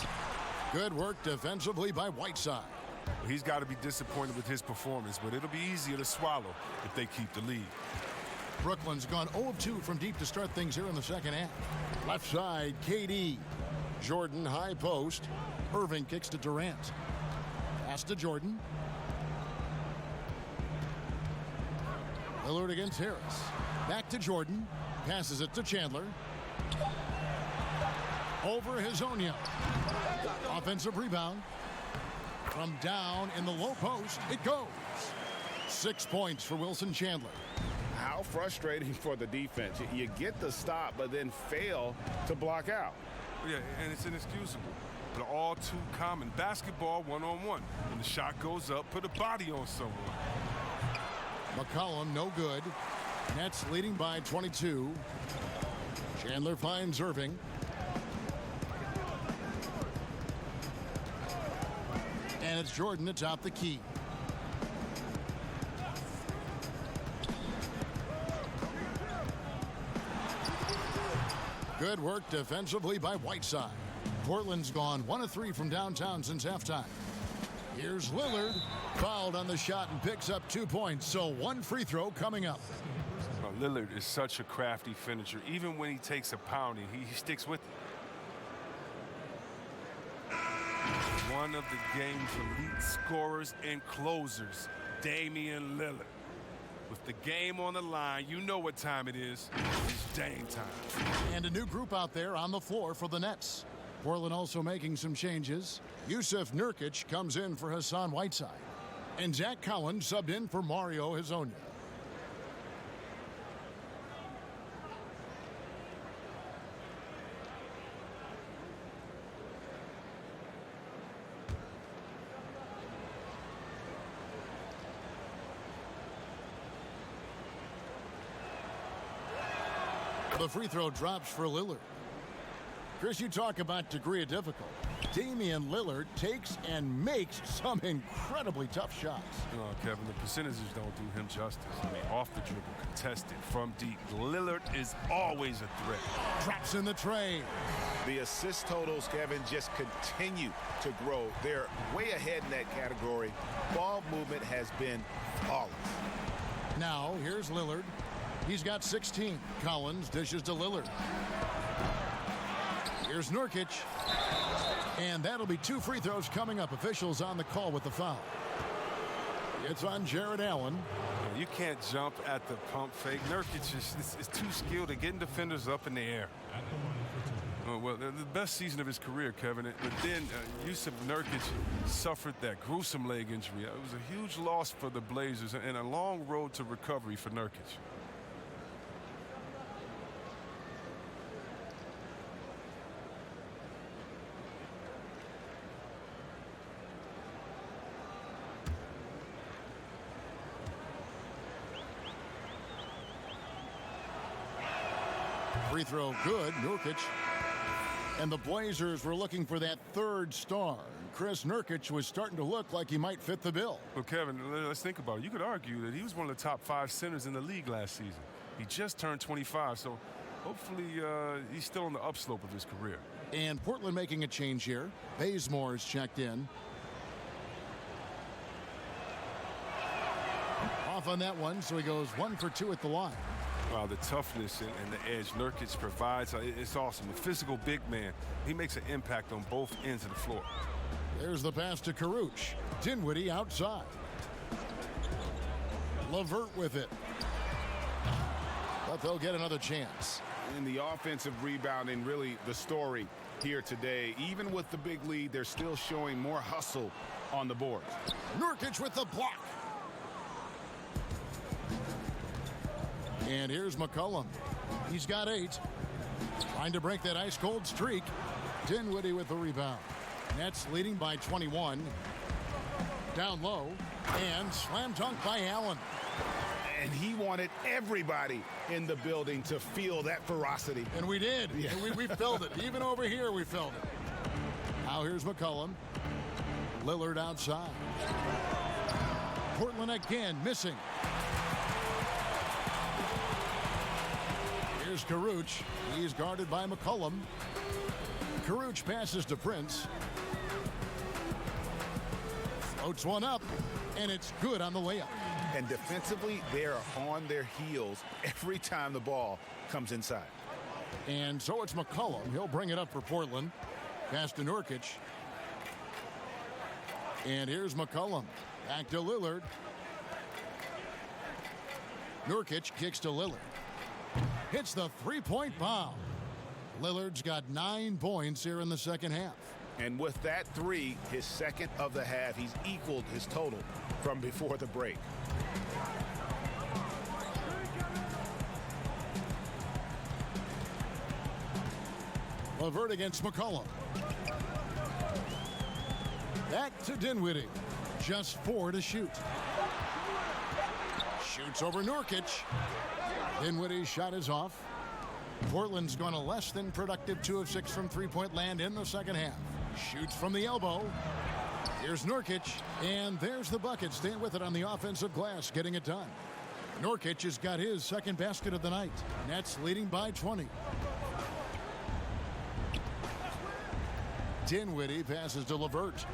Good work defensively by Whiteside. He's got to be disappointed with his performance, but it'll be easier to swallow if they keep the lead. Brooklyn's gone 0 of 2 from deep to start things here in the second half. Left side, KD. Jordan, high post. Irving kicks to Durant. Pass to Jordan. Lillard against Harris. Back to Jordan. Passes it to Chandler. Over Hazonia. Offensive rebound. From down in the low post, it goes. 6 points for Wilson Chandler. How frustrating for the defense. You get the stop, but then fail to block out. Yeah, and it's inexcusable. But all too common. Basketball one-on-one. When the shot goes up, put a body on someone. McCollum, no good. Nets leading by 22. Chandler finds Irving. And it's Jordan atop the key. Good work defensively by Whiteside. Portland's gone 1 of 3 from downtown since halftime. Here's Lillard, fouled on the shot and picks up 2 points, so 1 free throw coming up. Lillard is such a crafty finisher. Even when he takes a pounding, he sticks with it. One of the game's elite scorers and closers, Damian Lillard. With the game on the line, you know what time it is. It's Dame time. And a new group out there on the floor for the Nets. Portland also making some changes. Yusuf Nurkic comes in for Hassan Whiteside. And Zach Collins subbed in for Mario Hazonia. The free throw drops for Lillard. Chris, you talk about degree of difficulty. Damian Lillard takes and makes some incredibly tough shots. Kevin, the percentages don't do him justice. I mean, off the dribble, contested, from deep. Lillard is always a threat. Drops in the tray. The assist totals, Kevin, just continue to grow. They're way ahead in that category. Ball movement has been flawless. Now, here's Lillard. He's got 16. Collins dishes to Lillard. Here's Nurkic. And that'll be 2 free throws coming up. Officials on the call with the foul. It's on Jared Allen. You can't jump at the pump fake. Nurkic is too skilled at getting defenders up in the air. Well, the best season of his career, Kevin. But then Yusuf Nurkic suffered that gruesome leg injury. It was a huge loss for the Blazers and a long road to recovery for Nurkic. Free throw good, Nurkic. And the Blazers were looking for that third star. Chris, Nurkic was starting to look like he might fit the bill. Well, Kevin, let's think about it. You could argue that he was one of the top 5 centers in the league last season. He just turned 25, so hopefully he's still on the upslope of his career. And Portland making a change here. Bazemore is checked in. Off on that one, so he goes 1 for 2 at the line. Wow, the toughness and the edge Nurkic provides, it's awesome. A physical big man. He makes an impact on both ends of the floor. There's the pass to Karuch. Dinwiddie outside. Levert with it. But they'll get another chance. In the offensive rebounding, really the story here today. Even with the big lead, they're still showing more hustle on the board. Nurkic with the block. And here's McCollum. He's got 8. Trying to break that ice-cold streak. Dinwiddie with the rebound. Nets leading by 21. Down low. And slam dunk by Allen. And he wanted everybody in the building to feel that ferocity. And we did. Yeah. And we felt it. Even over here, we felt it. Now here's McCollum. Lillard outside. Portland again missing. Here's Karuch. He's guarded by McCollum. Karuch passes to Prince. Floats one up, and it's good on the layup. And defensively, they are on their heels every time the ball comes inside. And so it's McCollum. He'll bring it up for Portland. Pass to Nurkic. And here's McCollum. Back to Lillard. Nurkic kicks to Lillard. Hits the three-point bomb. Lillard's got 9 points here in the second half. And with that 3, his second of the half, he's equaled his total from before the break. Levert against McCollum. Back to Dinwiddie. Just 4 to shoot. Shoots over Nurkic. Dinwiddie's shot is off. Portland's gone a less than productive 2 of 6 from three-point land in the second half. Shoots from the elbow. Here's Nurkic, and there's the bucket. Staying with it on the offensive glass, getting it done. Nurkic has got his second basket of the night. Nets leading by 20. Dinwiddie passes to Levert.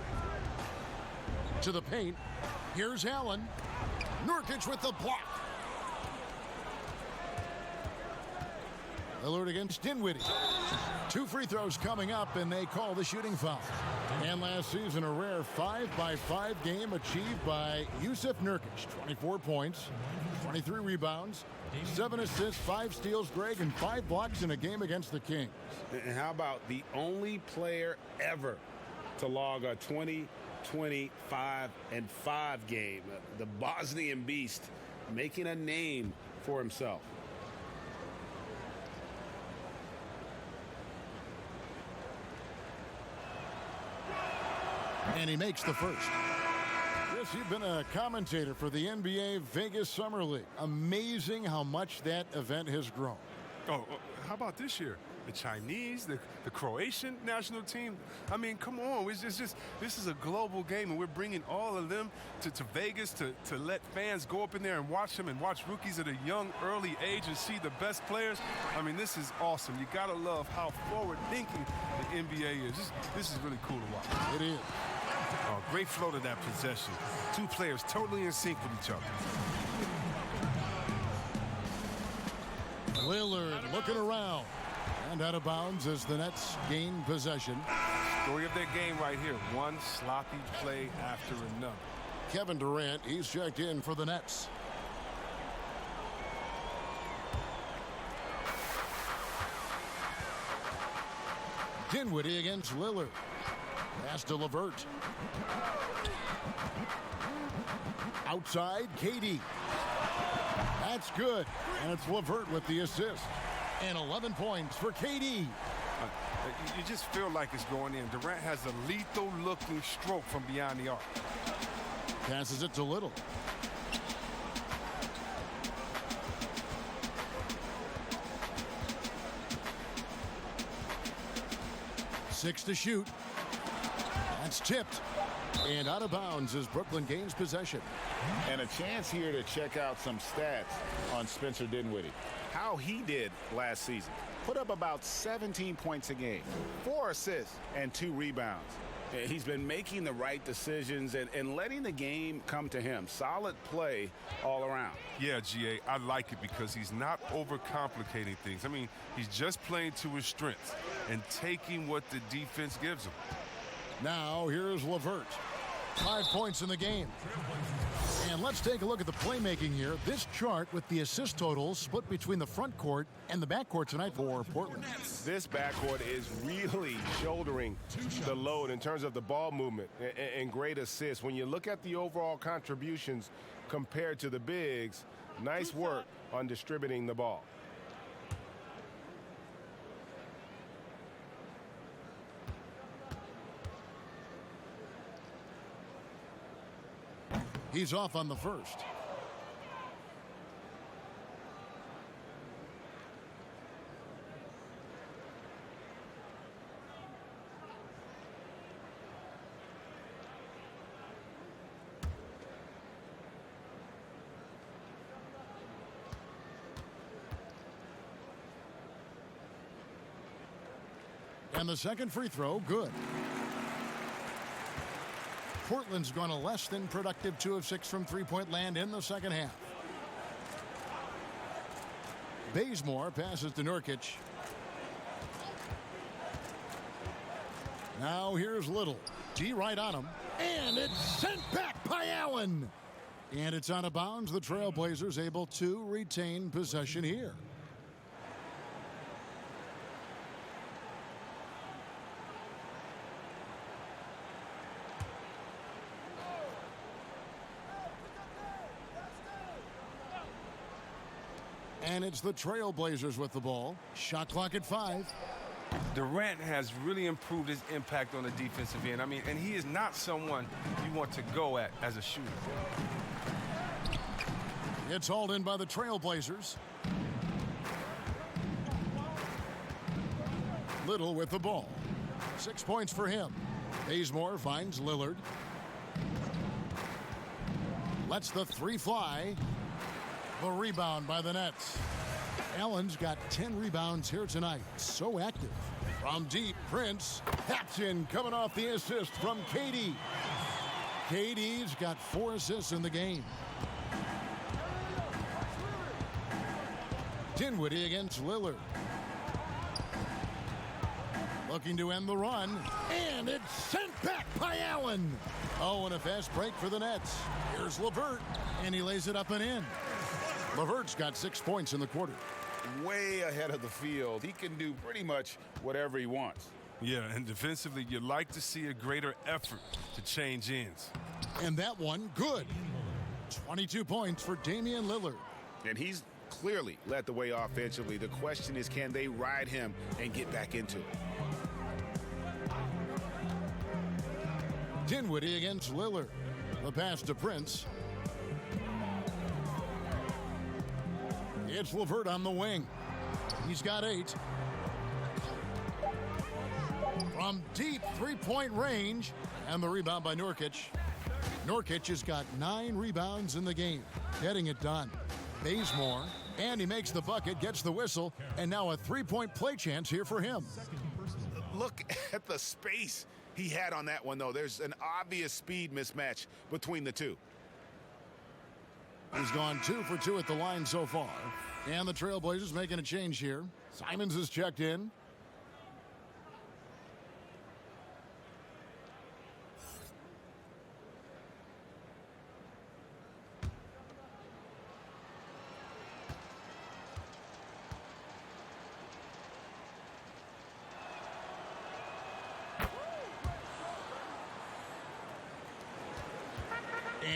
To the paint. Here's Allen. Nurkic with the block. Lillard against Dinwiddie. 2 free throws coming up, and they call the shooting foul. And last season, a rare 5-by-5 game achieved by Yusuf Nurkic. 24 points, 23 rebounds, 7 assists, 5 steals, Greg, and 5 blocks in a game against the Kings. And how about the only player ever to log a 20-25-5 game? The Bosnian Beast making a name for himself. And he makes the first. Chris, you've been a commentator for the NBA Vegas Summer League. Amazing how much that event has grown. Oh, how about this year? The Chinese, the Croatian national team. I mean, come on. It's just this is a global game, and we're bringing all of them to Vegas to let fans go up in there and watch them and watch rookies at a young, early age and see the best players. I mean, this is awesome. You got to love how forward-thinking the NBA is. This is really cool to watch. It is. Oh, great flow to that possession. 2 players totally in sync with each other. Lillard looking around. And out of bounds as the Nets gain possession. Story of their game right here. One sloppy play after another. Kevin Durant, he's checked in for the Nets. Dinwiddie against Lillard. Pass to Levert. Outside, KD. That's good. And it's Levert with the assist. And 11 points for KD. You just feel like it's going in. Durant has a lethal-looking stroke from beyond the arc. Passes it to Little. Six to shoot. That's tipped. And out of bounds as Brooklyn gains possession. And a chance here to check out some stats on Spencer Dinwiddie. How he did last season. Put up about 17 points a game, 4 assists, and 2 rebounds. He's been making the right decisions and letting the game come to him. Solid play all around. Yeah, GA, I like it because he's not overcomplicating things. I mean, he's just playing to his strengths and taking what the defense gives him. Now here's Levert. 5 points in the game. And let's take a look at the playmaking here. This chart with the assist totals split between the front court and the back court tonight for Portland. This backcourt is really shouldering the load in terms of the ball movement and great assists. When you look at the overall contributions compared to the bigs, nice work on distributing the ball. He's off on the first. And the second free throw, good. Portland's gone a less than productive 2 of 6 from three-point land in the second half. Bazemore passes to Nurkic. Now here's Little. D right on him. And it's sent back by Allen. And it's out of bounds. The Trailblazers able to retain possession here. And it's the Trailblazers with the ball. Shot clock at 5. Durant has really improved his impact on the defensive end. I mean, and he is not someone you want to go at as a shooter. It's hauled in by the Trailblazers. Little with the ball. 6 points for him. Bazemore finds Lillard. Lets the three fly. The rebound by the Nets. Allen's got 10 rebounds here tonight. So active. From deep, Prince. Taps in, coming off the assist from KD. KD's got 4 assists in the game. Dinwiddie against Lillard. Looking to end the run. And it's sent back by Allen. Oh, and a fast break for the Nets. Here's Levert. And he lays it up and in. Levert's got 6 points in the quarter. Way ahead of the field. He can do pretty much whatever he wants. Yeah, and defensively, you'd like to see a greater effort to change ends. And that one, good. 22 points for Damian Lillard. And he's clearly led the way offensively. The question is, can they ride him and get back into it? Dinwiddie against Lillard. The pass to Prince. It's Levert on the wing. He's got 8. From deep three-point range. And the rebound by Nurkic. Nurkic has got 9 rebounds in the game. Getting it done. Bazemore. And he makes the bucket, gets the whistle. And now a three-point play chance here for him. Look at the space he had on that one, though. There's an obvious speed mismatch between the two. He's gone 2 for 2 at the line so far. And the Trailblazers making a change here. Simons is checked in.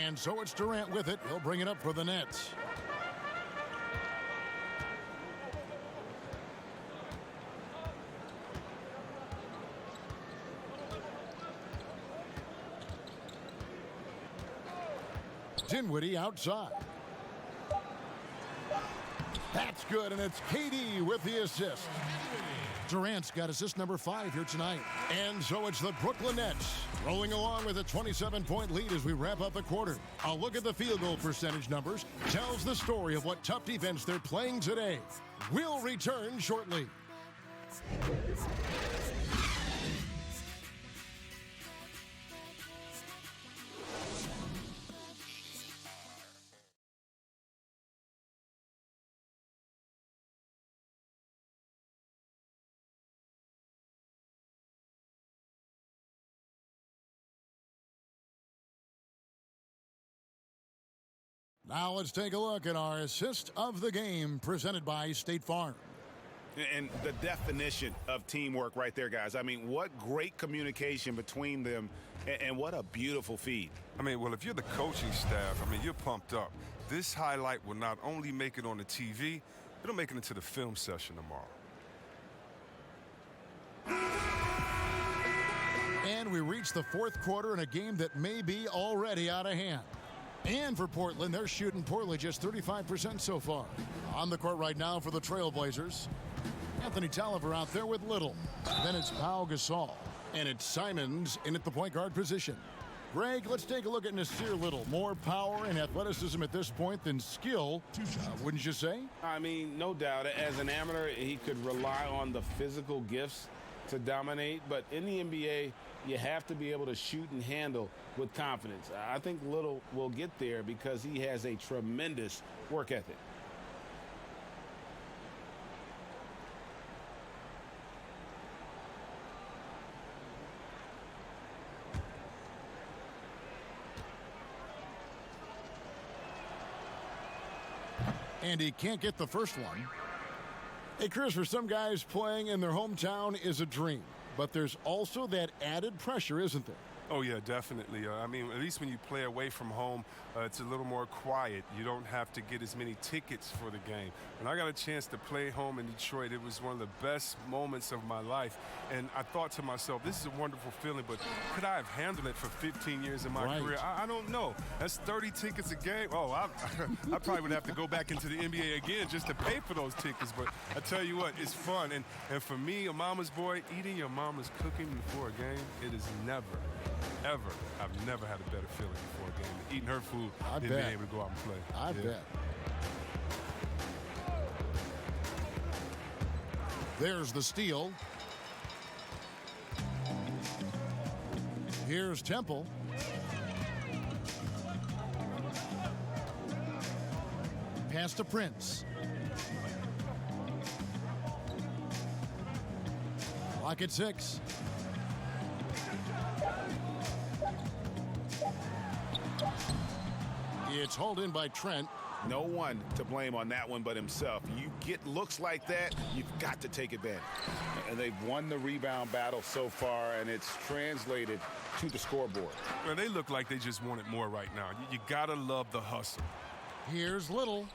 And so it's Durant with it. He'll bring it up for the Nets. Dinwiddie outside. That's good, and it's KD with the assist. Durant's got assist number 5 here tonight. And so it's the Brooklyn Nets rolling along with a 27-point lead as we wrap up the quarter. A look at the field goal percentage numbers tells the story of what tough defense they're playing today. We'll return shortly. Now let's take a look at our assist of the game presented by State Farm. And the definition of teamwork right there, guys. I mean, what great communication between them, and what a beautiful feed. I mean, well, if you're the coaching staff, I mean, you're pumped up. This highlight will not only make it on the TV, it'll make it into the film session tomorrow. And we reach the fourth quarter in a game that may be already out of hand. And for Portland, they're shooting poorly, just 35% so far. On the court right now for the Trailblazers, Anthony Tolliver out there with Little. Then it's Pau Gasol. And it's Simons in at the point guard position. Greg, let's take a look at Nasir Little. More power and athleticism at this point than skill, wouldn't you say? I mean, no doubt. As an amateur, he could rely on the physical gifts to dominate. But in the NBA, you have to be able to shoot and handle with confidence. I think Little will get there because he has a tremendous work ethic. And he can't get the first one. Hey, Chris, for some guys, playing in their hometown is a dream. But there's also that added pressure, isn't there? Oh, yeah, definitely. I mean, at least when you play away from home, it's a little more quiet. You don't have to get as many tickets for the game. When I got a chance to play home in Detroit, it was one of the best moments of my life. And I thought to myself, this is a wonderful feeling, but could I have handled it for 15 years in my career? I don't know. That's 30 tickets a game. Oh, I probably would have to go back into the NBA again just to pay for those tickets. But I tell you what, it's fun. And for me, a mama's boy, eating your mama's cooking before a game, it is never, ever, I've never had a better feeling before a game than eating her food than being able to go out and play. I bet. There's the steal. Here's Temple. Pass to Prince. Clock at 6. It's hauled in by Trent. No one to blame on that one but himself. You get looks like that, you've got to take advantage. And they've won the rebound battle so far, and it's translated to the scoreboard. Well, they look like they just want it more right now. You got to love the hustle. Here's Little.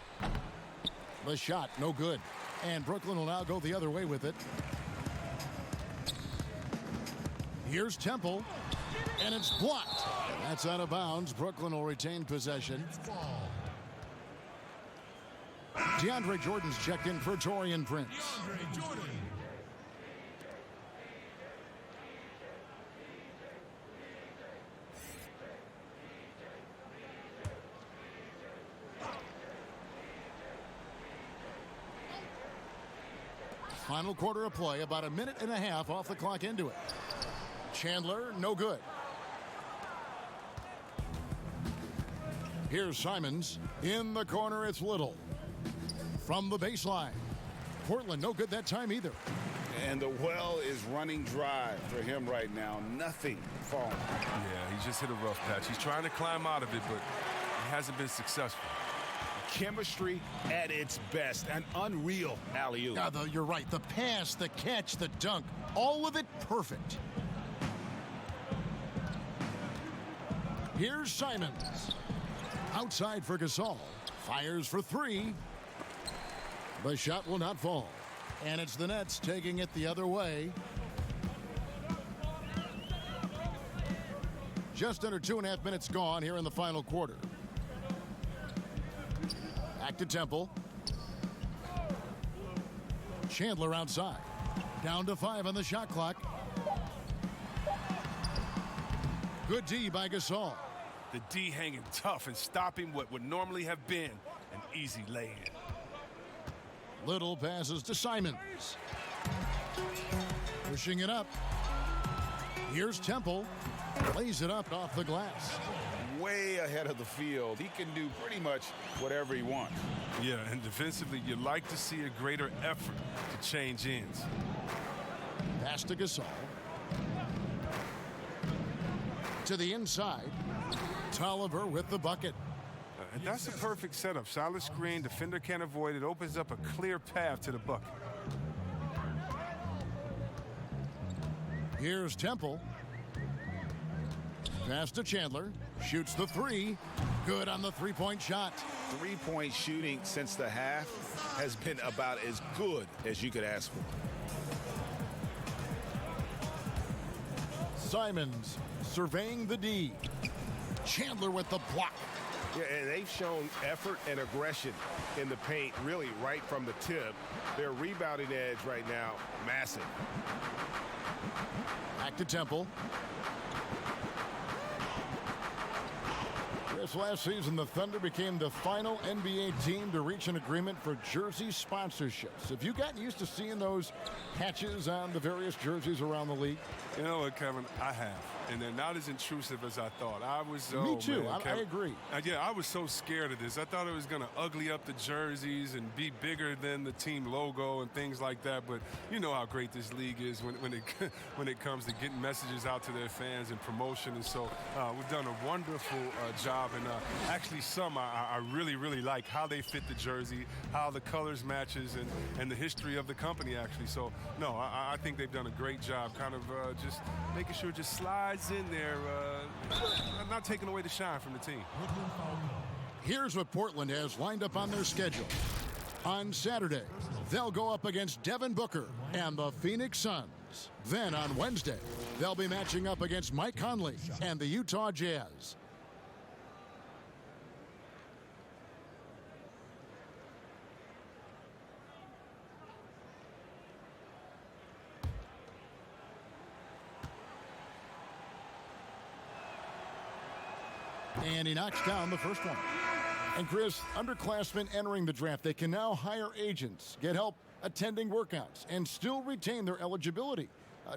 The shot, no good. And Brooklyn will now go the other way with it. Here's Temple. And it's blocked. That's out of bounds. Brooklyn will retain possession. DeAndre Jordan's checked in for Taurean Prince. Final quarter of play, about a minute and a half off the clock into it. Chandler, no good. Here's Simons. In the corner, it's Little. From the baseline. Portland, no good that time either. And the well is running dry for him right now. Nothing falling. Yeah, he just hit a rough patch. He's trying to climb out of it, but he hasn't been successful. Chemistry at its best. An unreal alley-oop. Yeah, you're right. The pass, the catch, the dunk, all of it perfect. Here's Simons. Outside for Gasol. Fires for three. The shot will not fall. And it's the Nets taking it the other way. Just under 2.5 minutes gone here in the final quarter. Back to Temple. Chandler outside. Down to 5 on the shot clock. Good D by Gasol. The D hanging tough and stopping what would normally have been an easy lay-in. Little passes to Simons. Pushing it up. Here's Temple. Lays it up off the glass. Way ahead of the field. He can do pretty much whatever he wants. Yeah, and defensively, you like to see a greater effort to change ends. Pass to Gasol. To the inside. Tolliver with the bucket. And that's a perfect setup. Solid screen, defender can't avoid it. Opens up a clear path to the bucket. Here's Temple. Pass to Chandler. Shoots the three. Good on the three-point shot. Three-point shooting since the half has been about as good as you could ask for. Simons surveying the D. Chandler with the block. Yeah, and they've shown effort and aggression in the paint, really right from the tip. Their rebounding edge right now, massive. Back to Temple. This last season, the Thunder became the final NBA team to reach an agreement for jersey sponsorships. Have you gotten used to seeing those patches on the various jerseys around the league? You know what, Kevin? I have. And they're not as intrusive as I thought. I was Me too. Man, I agree. Yeah, I was so scared of this. I thought it was going to ugly up the jerseys and be bigger than the team logo and things like that. But you know how great this league is when it comes to getting messages out to their fans and promotion. And so we've done a wonderful job. And actually, some I really, really like how they fit the jersey, how the colors matches, and the history of the company, actually. So, no, I think they've done a great job kind of just making sure it just slides in there, not taking away the shine from the team. Here's what Portland has lined up on their schedule. On Saturday, they'll go up against Devin Booker and the Phoenix Suns. Then on Wednesday, they'll be matching up against Mike Conley and the Utah Jazz. And he knocks down the first one. And Chris, underclassmen entering the draft, they can now hire agents, get help attending workouts, and still retain their eligibility.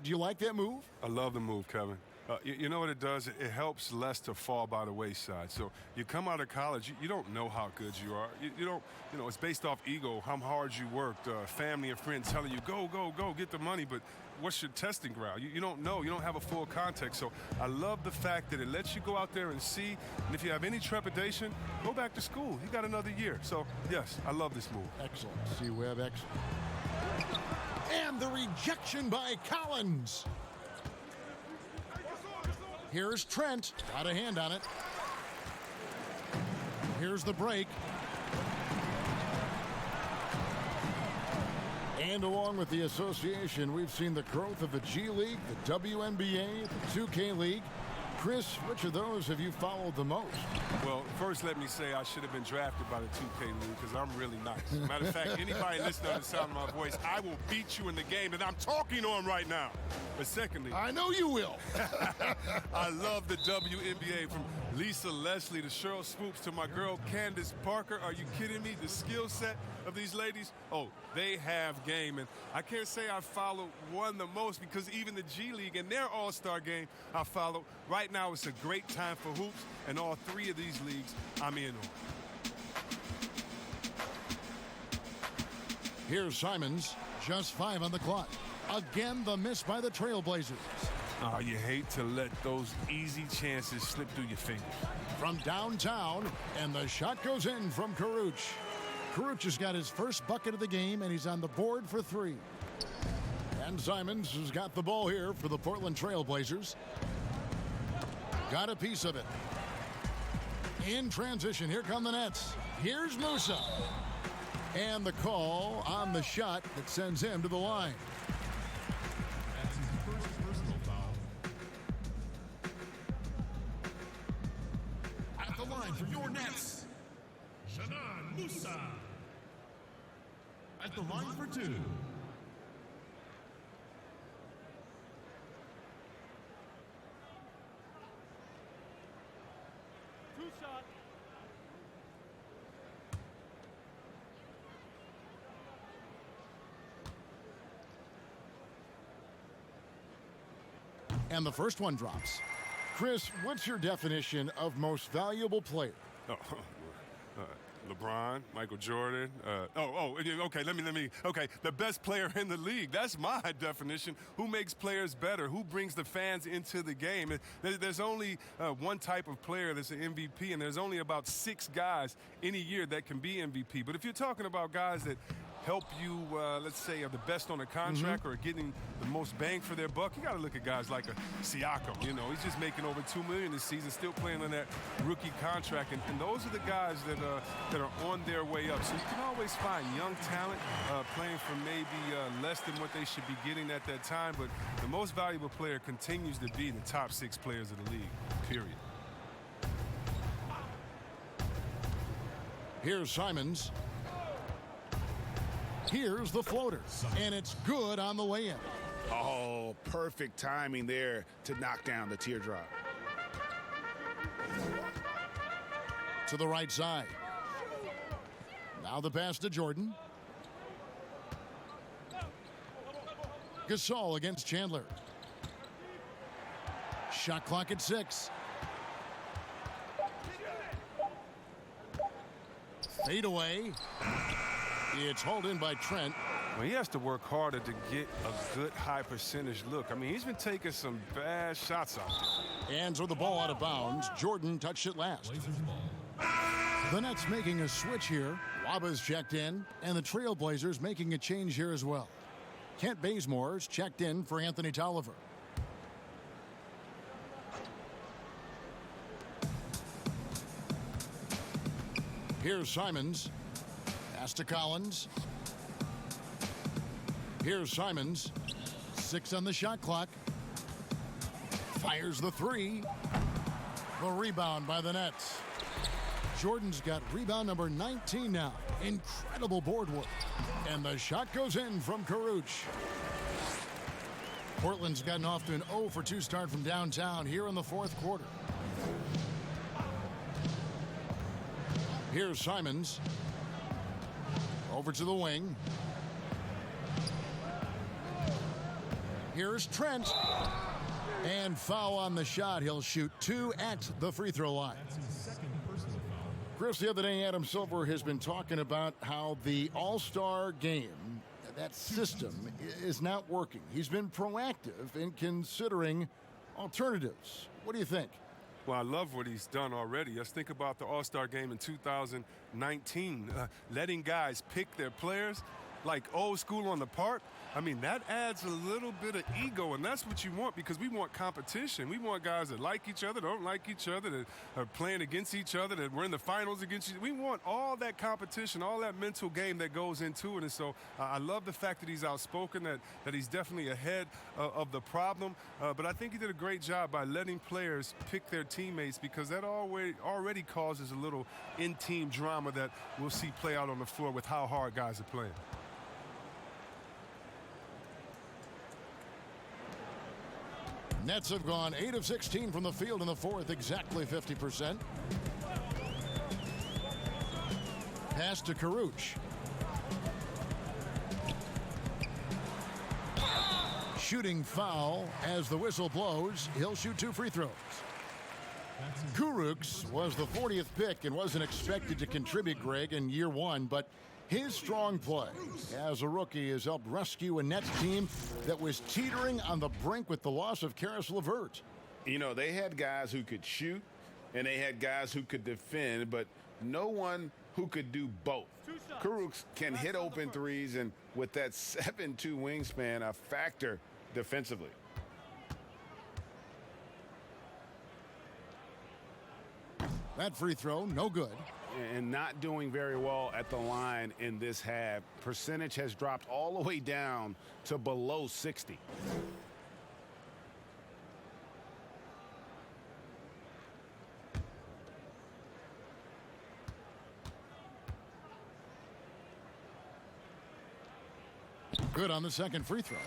Do you like that move? I love the move, Kevin. You know what it does? It helps less to fall by the wayside. So you come out of college, you don't know how good you are. You don't, it's based off ego, how hard you worked, family and friends telling you, go, get the money. But what's your testing ground? You don't know. You don't have a full context. So I love the fact that it lets you go out there and see. And if you have any trepidation, go back to school. You got another year. So, yes, I love this move. Excellent. C-Web, excellent. And the rejection by Collins. Here's Trent. Got a hand on it. Here's the break. And along with the association, we've seen the growth of the G League, the WNBA, the 2K League. Chris, which of those have you followed the most? Well, first let me say I should have been drafted by the 2K League because I'm really nice. Matter of fact, anybody listening to the sound of my voice, I will beat you in the game that I'm talking on right now. But secondly, I know you will. I love the WNBA, from Lisa Leslie to Cheryl Swoops to my girl Candace Parker. Are you kidding me? The skill set of these ladies, they have game. And I can't say I follow one the most because even the G League and their all-star game I follow. Right now it's a great time for hoops, and all three of these leagues I'm in on. Here's Simons, just 5 on the clock. Again, the miss by the Trailblazers. Oh, you hate to let those easy chances slip through your fingers. From downtown, and the shot goes in from Karuch. Karuch has got his first bucket of the game, and he's on the board for 3. And Simons has got the ball here for the Portland Trailblazers. Got a piece of it. In transition, here come the Nets. Here's Musa. And the call on the shot that sends him to the line. That's his first personal foul. At the line for your Nets, Shanan Musa. At the line for 2. Shot. And the first one drops. Chris, what's your definition of most valuable player? LeBron, Michael Jordan. Okay, okay, the best player in the league. That's my definition. Who makes players better? Who brings the fans into the game? There's only one type of player that's an MVP, and there's only about 6 guys any year that can be MVP. But if you're talking about guys that help you, let's say, are the best on a contract or getting the most bang for their buck, you got to look at guys like a Siakam. You know, he's just making over $2 million this season, still playing on that rookie contract, and those are the guys that are on their way up. So you can always find young talent playing for maybe less than what they should be getting at that time, but the most valuable player continues to be the top 6 players of the league, period. Here's Simons. Here's the floater, and it's good on the way in. Oh, perfect timing there to knock down the teardrop. To the right side. Now the pass to Jordan. Gasol against Chandler. Shot clock at 6. Fade away. It's hauled in by Trent. Well, he has to work harder to get a good high percentage look. I mean, he's been taking some bad shots out there. And throw the ball out of bounds. Jordan touched it last. The Nets making a switch here. Waba's checked in, and the Trailblazers making a change here as well. Kent Bazemore's checked in for Anthony Tolliver. Here's Simons. Pass to Collins. Here's Simons. 6 on the shot clock. Fires the 3. The rebound by the Nets. Jordan's got rebound number 19 now. Incredible board work. And the shot goes in from Karuch. Portland's gotten off to an 0 for 2 start from downtown here in the 4th quarter. Here's Simons. Over to the wing. Here's Trent. And foul on the shot. He'll shoot 2 at the free throw line. Chris, the other day, Adam Silver has been talking about how the All-Star game, that system, is not working. He's been proactive in considering alternatives. What do you think? Well, I love what he's done already. Let's think about the All-Star game in 2019. Letting guys pick their players like old school on the park. I mean, that adds a little bit of ego, and that's what you want because we want competition. We want guys that like each other, don't like each other, that are playing against each other, that we're in the finals against each other. We want all that competition, all that mental game that goes into it. And so I love the fact that he's outspoken, that he's definitely ahead of the problem. But I think he did a great job by letting players pick their teammates because that already causes a little in-team drama that we'll see play out on the floor with how hard guys are playing. Nets have gone 8 of 16 from the field in the 4th, exactly 50%. Pass to Karuch. Shooting foul as the whistle blows. He'll shoot 2 free throws. Kurucs was the 40th pick and wasn't expected to contribute, Greg, in year 1, but his strong play as a rookie has helped rescue a Nets team that was teetering on the brink with the loss of Karis LeVert. You know, they had guys who could shoot, and they had guys who could defend, but no one who could do both. Kurucs can hit open threes, and with that 7'2" wingspan, a factor defensively. That free throw, no good. And not doing very well at the line in this half. Percentage has dropped all the way down to below 60. Good on the second free throw.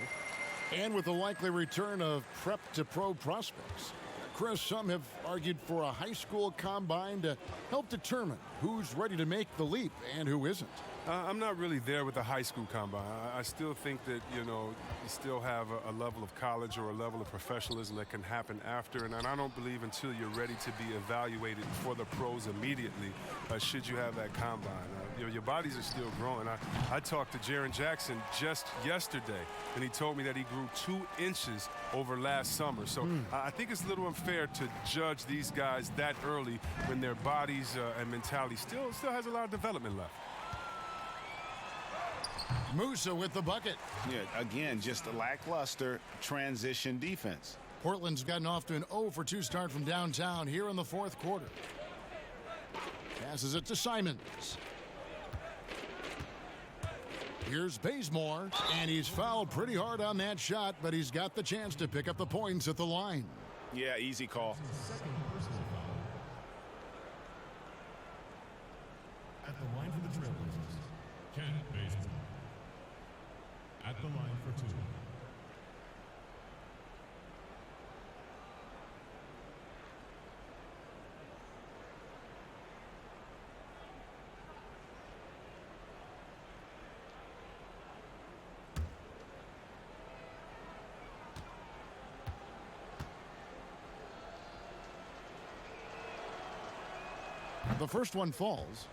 And with the likely return of prep to pro prospects, Chris, some have argued for a high school combine to help determine who's ready to make the leap and who isn't. I'm not really there with the high school combine. I still think that, you still have a level of college or a level of professionalism that can happen after. And I don't believe until you're ready to be evaluated for the pros immediately, should you have that combine. Your bodies are still growing. I talked to Jaren Jackson just yesterday, and he told me that he grew 2 inches over last summer. So I think it's a little unfair to judge these guys that early when their bodies and mentality still has a lot of development left. Musa with the bucket. Yeah, again, just a lackluster transition defense. Portland's gotten off to an 0-for-2 start from downtown here in the fourth quarter. Passes it to Simons. Here's Bazemore, and he's fouled pretty hard on that shot, but he's got the chance to pick up the points at the line. Yeah, easy call. At the line for the Trailblazers, Ken Bazemore. At the line for 2. The first one falls.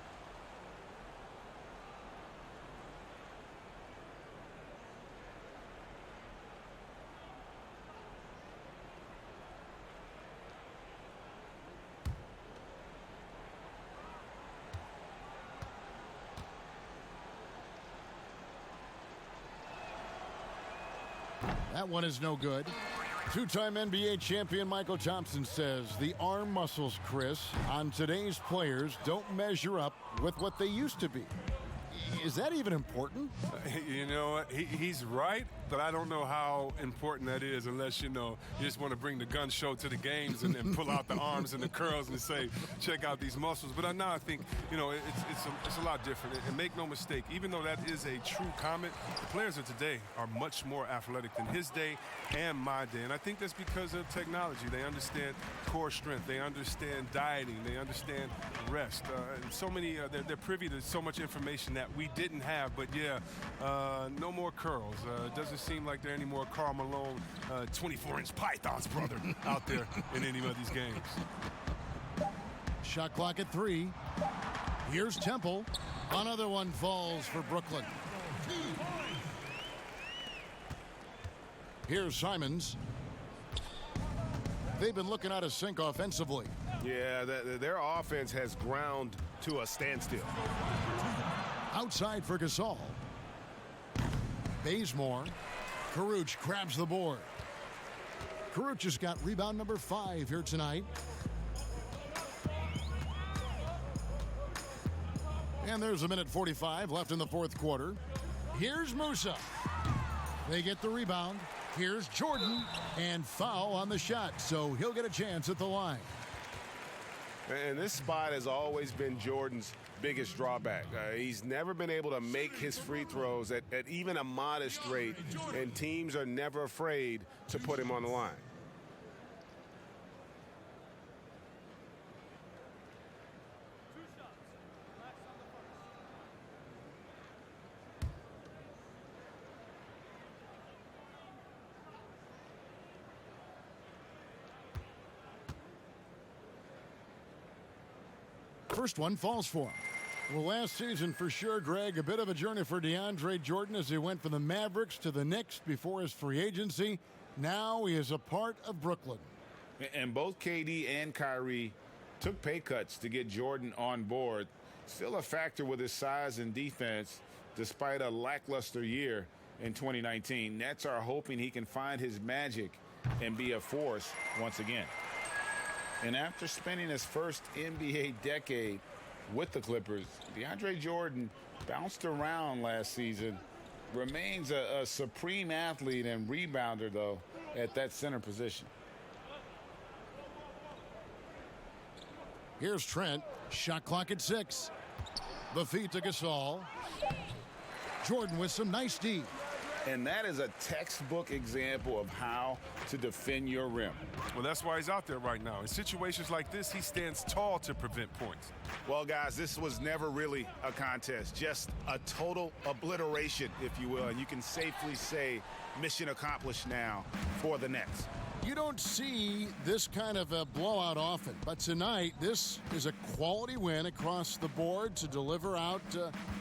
That one is no good. Two-time NBA champion Michael Thompson says the arm muscles, Chris, on today's players don't measure up with what they used to be. Is that even important? You know what? He's right, but I don't know how important that is unless, you just want to bring the gun show to the games and then pull out the arms and the curls and say, check out these muscles. But now I think, it's a lot different. And make no mistake, even though that is a true comment, the players of today are much more athletic than his day and my day. And I think that's because of technology. They understand core strength. They understand dieting. They understand rest. And so many, they're privy to so much information that we didn't have. But, no more curls. It doesn't seem like there are any more Karl Malone 24-inch pythons, brother, out there in any of these games. Shot clock at 3. Here's Temple. Another one falls for Brooklyn. Here's Simons. They've been looking out of sync offensively. Yeah, their offense has ground to a standstill. Outside for Gasol. Bazemore. Caruch grabs the board. Caruch has got rebound number 5 here tonight. And there's a minute 45 left in the fourth quarter. Here's Musa. They get the rebound. Here's Jordan. And foul on the shot, so he'll get a chance at the line. And this spot has always been Jordan's biggest drawback. He's never been able to make his free throws at even a modest rate, and teams are never afraid to put him on the line. First one falls for him. Well, last season for sure, Greg, a bit of a journey for DeAndre Jordan as he went from the Mavericks to the Knicks before his free agency. Now he is a part of Brooklyn. And both KD and Kyrie took pay cuts to get Jordan on board. Still a factor with his size and defense despite a lackluster year in 2019. Nets are hoping he can find his magic and be a force once again. And after spending his first NBA decade with the Clippers, DeAndre Jordan bounced around last season, remains a supreme athlete and rebounder, though, at that center position. Here's Trent. Shot clock at 6. The feed to Gasol. Jordan with some nice D. And that is a textbook example of how to defend your rim. Well, that's why he's out there right now. In situations like this, he stands tall to prevent points. Well, guys, this was never really a contest, just a total obliteration, if you will. And you can safely say mission accomplished now for the Nets. You don't see this kind of a blowout often, but tonight this is a quality win across the board to deliver out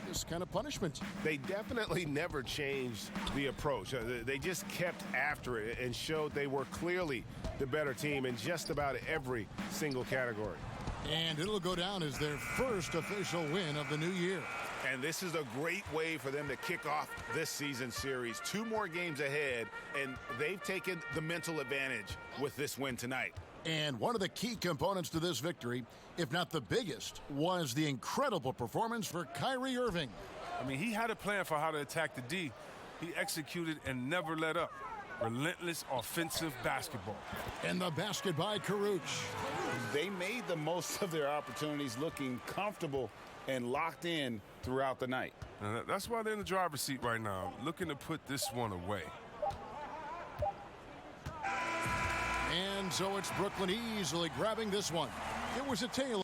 this kind of punishment. They definitely never changed the approach. They just kept after it and showed they were clearly the better team in just about every single category. And it'll go down as their first official win of the new year. And this is a great way for them to kick off this season series. 2 more games ahead, and they've taken the mental advantage with this win tonight. And one of the key components to this victory, if not the biggest, was the incredible performance for Kyrie Irving. I mean, he had a plan for how to attack the D. He executed and never let up. Relentless offensive basketball. And the basket by Karuch. They made the most of their opportunities, looking comfortable and locked in throughout the night. And that's why they're in the driver's seat right now, looking to put this one away. And so it's Brooklyn easily grabbing this one. It was a tale